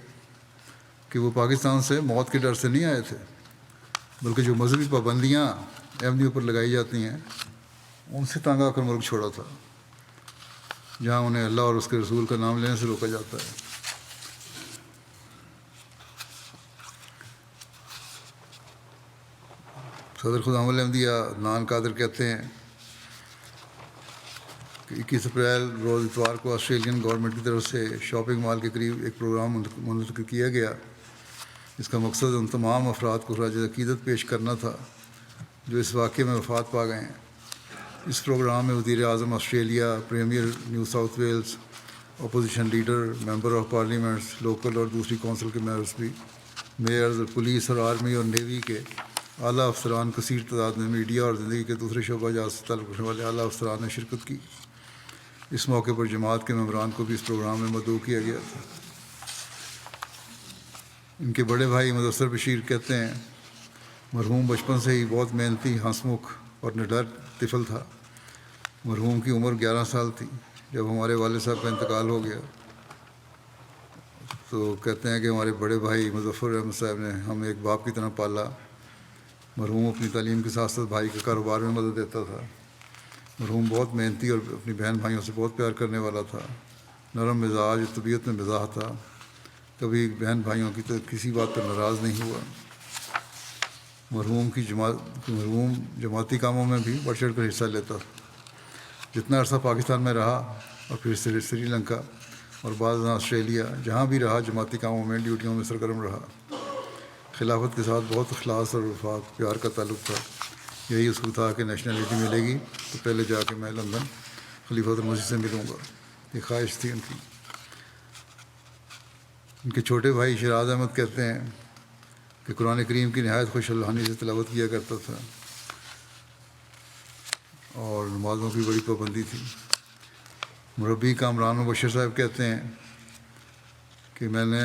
کہ وہ پاکستان سے موت کے ڈر سے نہیں آئے تھے بلکہ جو مذہبی پابندیاں احمدیوں پر لگائی جاتی ہیں ان سے تنگ آ کر ملک چھوڑا تھا، جہاں انہیں اللہ اور اس کے رسول کا نام لینے سے روکا جاتا ہے۔ صدر خدام الاحمدیہ عدنان قادر کہتے ہیں کہ 21 اپریل روز اتوار کو آسٹریلین گورنمنٹ کی طرف سے شاپنگ مال کے قریب ایک پروگرام منعقد کیا گیا۔ اس کا مقصد ان تمام افراد کو خراج عقیدت پیش کرنا تھا جو اس واقعے میں وفات پا گئے ہیں۔ اس پروگرام میں وزیر اعظم Australia, premier New South Wales, opposition leader, member of parliaments, local اور دوسری کونسل کے ممبرس بھی، میئرز، پولیس اور آرمی اور نیوی کے اعلیٰ افسران، کثیر تعداد میں میڈیا اور زندگی کے دوسرے شعبہ جات سے تعلق رکھنے والے اعلیٰ افسران نے شرکت کی۔ اس موقع پر جماعت کے ممبران کو بھی اس پروگرام میں مدعو کیا گیا تھا۔ ان کے بڑے بھائی مدثر بشیر کہتے ہیں مرحوم بچپن سے ہی بہت محنتی، ہنس مکھ اور نڈر طفل تھا۔ مرحوم کی عمر 11 سال تھی جب ہمارے والد صاحب کا انتقال ہو گیا، تو کہتے ہیں کہ ہمارے بڑے بھائی مظفر احمد صاحب نے ہمیں ایک باپ کی طرح پالا۔ مرحوم اپنی تعلیم کے ساتھ ساتھ بھائی کے کاروبار میں مدد دیتا تھا۔ مرحوم بہت محنتی اور اپنی بہن بھائیوں سے بہت پیار کرنے والا تھا، نرم مزاج، طبیعت میں مزاح تھا، کبھی بہن بھائیوں کی تو کسی بات پر ناراض نہیں ہوا۔ مرحوم جماعتی کاموں میں بھی بڑھ چڑھ کر حصہ لیتا تھا۔ جتنا عرصہ پاکستان میں رہا اور پھر سری لنکا اور بعض آسٹریلیا، جہاں بھی رہا جماعتی کاموں میں ڈیوٹیوں میں سرگرم رہا۔ خلافت کے ساتھ بہت اخلاص اور وفاق پیار کا تعلق تھا۔ یہی اس کو تھا کہ نیشنلٹی ملے گی تو پہلے جا کے میں لندن خلیفۃ المسیح سے ملوں گا، یہ خواہش تھی ان کی۔ ان کے چھوٹے بھائی شیراز احمد کہتے ہیں کہ قرآن کریم کی نہایت خوش الحانی سے تلاوت کیا کرتا تھا اور نمازوں کی بڑی پابندی تھی۔ مربی کامران مبشر صاحب کہتے ہیں کہ میں نے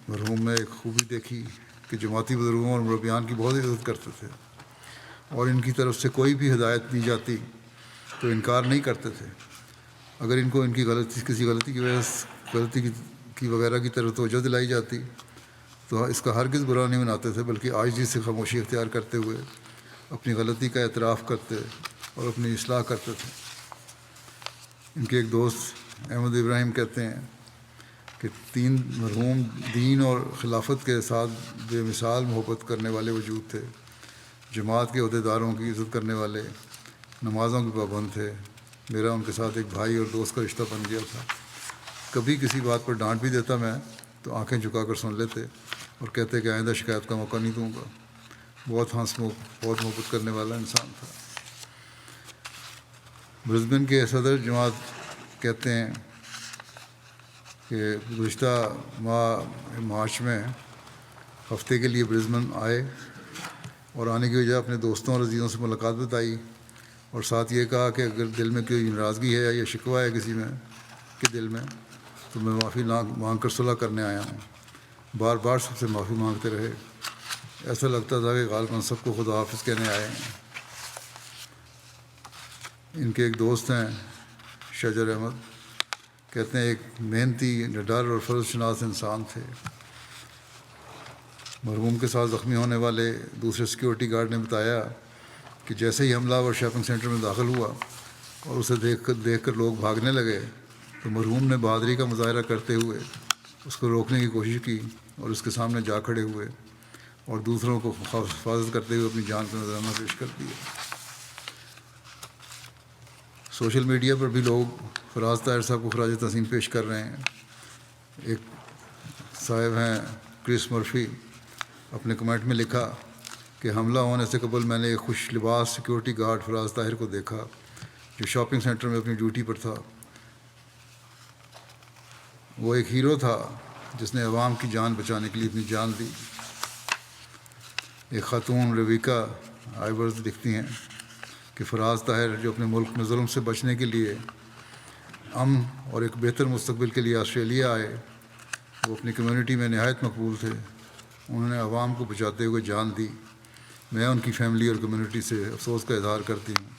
مرحوم میں ایک خوبی دیکھی کہ جماعتی بزرگوں اور مربیان کی بہت عزت کرتے تھے اور ان کی طرف سے کوئی بھی ہدایت دی جاتی تو انکار نہیں کرتے تھے۔ اگر ان کو ان کی کسی غلطی کی وجہ سے کی وغیرہ کی طرف توجہ دلائی جاتی تو اس کا ہرگز برا نہیں مناتے تھے، بلکہ عاجزی سے خاموشی اختیار کرتے ہوئے اپنی غلطی کا اعتراف کرتے اور اپنی اصلاح کرتے تھے۔ ان کے ایک دوست احمد ابراہیم کہتے ہیں کہ مرحوم دین اور خلافت کے ساتھ بے مثال محبت کرنے والے وجود تھے، جماعت کے عہدیداروں کی عزت کرنے والے، نمازوں کے پابند تھے۔ میرا ان کے ساتھ ایک بھائی اور دوست کا رشتہ بن گیا تھا۔ کبھی کسی بات پر ڈانٹ بھی دیتا میں تو آنکھیں جھکا کر سن لیتے اور کہتے کہ آئندہ شکایت کا موقع نہیں دوں گا۔ بہت بہت محبت کرنے والا انسان تھا۔ برسبن کے صدر جماعت کہتے ہیں کہ گزشتہ ماہ مارچ میں ہفتے کے لیے برسبن آئے اور آنے کی وجہ اپنے دوستوں اور عزیزوں سے ملاقات بتائی اور ساتھ یہ کہا کہ اگر دل میں کوئی ناراضگی ہے یا شکوہ ہے کسی میں کے دل میں تو میں معافی مانگ کر صلح کرنے آیا ہوں۔ بار بار سب سے معافی مانگتے رہے، ایسا لگتا تھا کہ غالباً سب کو خدا حافظ کہنے آئے ہیں۔ ان کے ایک دوست ہیں شجر احمد، کہتے ہیں ایک محنتی، نڈر اور فرض شناس انسان تھے۔ مرحوم کے ساتھ زخمی ہونے والے دوسرے سیکیورٹی گارڈ نے بتایا کہ جیسے ہی حملہ اور شاپنگ سینٹر میں داخل ہوا اور اسے دیکھ کر لوگ بھاگنے لگے تو مرحوم نے بہادری کا مظاہرہ کرتے ہوئے اس کو روکنے کی کوشش کی اور اس کے سامنے جا کھڑے ہوئے اور دوسروں کو حفاظت کرتے ہوئے اپنی جان کا نذرانہ پیش کر دیا۔ سوشل میڈیا پر بھی لوگ فراز طاہر صاحب کو خراج تحسین پیش کر رہے ہیں۔ ایک صاحب ہیں کرس مرفی، اپنے کمنٹ میں لکھا کہ حملہ ہونے سے قبل میں نے ایک خوش لباس سیکیورٹی گارڈ فراز طاہر کو دیکھا جو شاپنگ سینٹر میں اپنی ڈیوٹی پر تھا۔ وہ ایک ہیرو تھا جس نے عوام کی جان بچانے کے لیے اپنی جان دی۔ ایک خاتون رویکا آئیورز لکھتی ہیں کہ فراز طاہر جو اپنے ملک میں ظلم سے بچنے کے لیے امن اور ایک بہتر مستقبل کے لیے آسٹریلیا آئے، وہ اپنی کمیونٹی میں نہایت مقبول تھے۔ انہوں نے عوام کو بچاتے ہوئے جان دی۔ میں ان کی فیملی اور کمیونٹی سے افسوس کا اظہار کرتی ہوں۔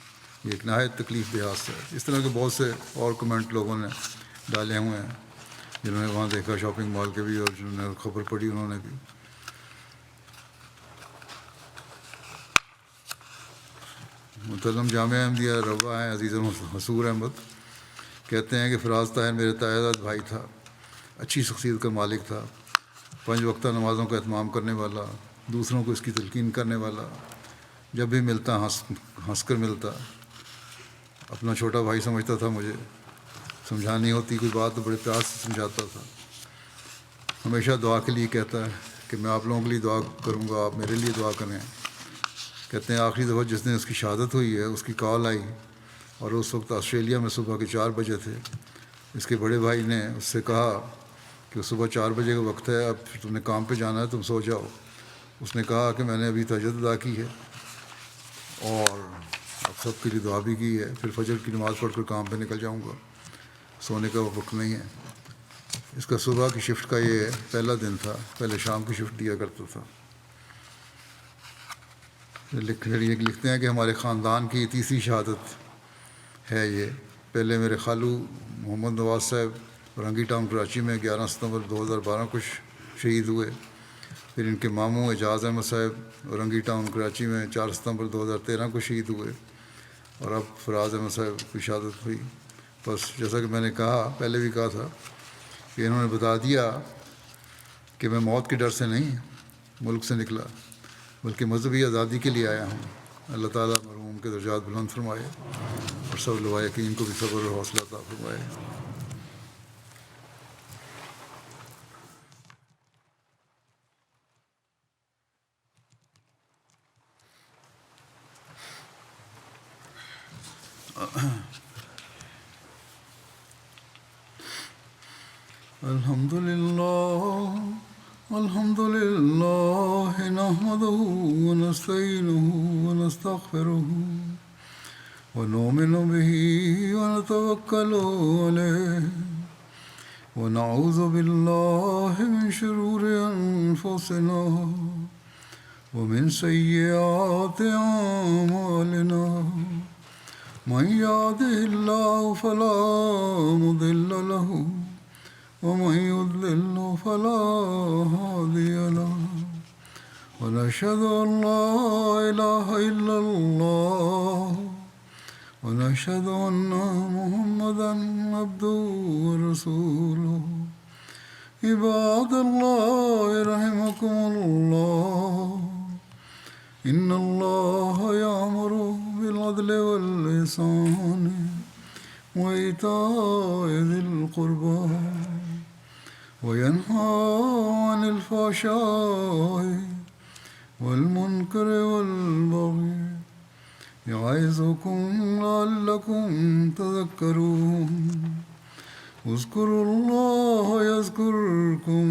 یہ ایک نہایت تکلیف دہ حادثہ ہے۔ اس طرح کے بہت سے اور کمنٹ لوگوں نے ڈالے ہوئے ہیں، جنہوں نے وہاں دیکھا شاپنگ مال کے بھی اور جنہوں نے خبر پڑھی انہوں نے بھی۔ محترم جامعہ احمدیہ روا ہیں عزیز حصور احمد، کہتے ہیں کہ فراز طاہر میرے تائیداد بھائی تھا، اچھی شخصیت کا مالک تھا، 5 وقتہ نمازوں کا اہتمام کرنے والا، دوسروں کو اس کی تلقین کرنے والا، جب بھی ملتا ہنس کر ملتا، اپنا چھوٹا بھائی سمجھتا تھا مجھے، سمجھانی ہوتی کوئی بات تو بڑے پیار سے سمجھاتا تھا، ہمیشہ دعا کے لیے کہتا ہے کہ میں آپ لوگوں کے لیے دعا کروں گا، آپ میرے لیے دعا کریں۔ کہتے ہیں آخری دفعہ جس دن اس کی شہادت ہوئی ہے اس کی کال آئی اور اس وقت آسٹریلیا میں صبح کے 4 بجے تھے۔ اس کے بڑے بھائی نے اس سے کہا کہ صبح 4 بجے کا وقت ہے، اب تم نے کام پہ جانا ہے، تم سو جاؤ۔ اس نے کہا کہ میں نے ابھی تہجد ادا کی ہے اور اب سب کے لیے دعا بھی کی ہے، پھر فجر کی نماز پڑھ کر کام پہ نکل جاؤں گا، سونے کا وقت نہیں ہے۔ اس کا صبح کی شفٹ کا یہ پہلا دن تھا، پہلے شام کی شفٹ دیا کرتا تھا۔ لکھتے ہیں کہ ہمارے خاندان کی تیسری شہادت ہے یہ۔ پہلے میرے خالو محمد نواز صاحب رنگی ٹاؤن کراچی میں 11 ستمبر 2012 کو شہید ہوئے۔ پھر ان کے ماموں اعجاز احمد صاحب رنگی ٹاؤن کراچی میں 4 ستمبر 2013 کو شہید ہوئے۔ اور اب فراز احمد صاحب کی شہادت ہوئی. بس جیسا کہ میں نے کہا پہلے بھی کہا تھا کہ انہوں نے بتا دیا کہ میں موت کے ڈر سے نہیں ملک سے نکلا بلکہ مذہبی آزادی کے لیے آیا ہوں. اللہ تعالیٰ مرحوم کے درجات بلند فرمائے اور سب لوایقین کو بھی صبر اور حوصلہ عطا فرمائے. الحمد لله نحمده ونستعينه ونستغفره ونؤمن به ونتوكل عليه ونعوذ بالله من شرور أنفسنا ومن سيئات أعمالنا. من يهده الله فلا مضل له ومن يضلل فلا هادي له. ونشهد أن لا إله إلا الله ونشهد أن محمدا عبده ورسوله. عباد الله رحمكم الله إن الله يأمر بالعدل والإحسان وإيتاء ذي القربى وينهى عن الفحشاء والمنكر والبغي يعظكم لعلكم تذكرون. اذكروا الله يذكركم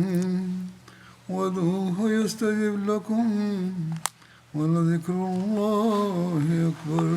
وادعوه يستجب لكم ولذكر الله أكبر.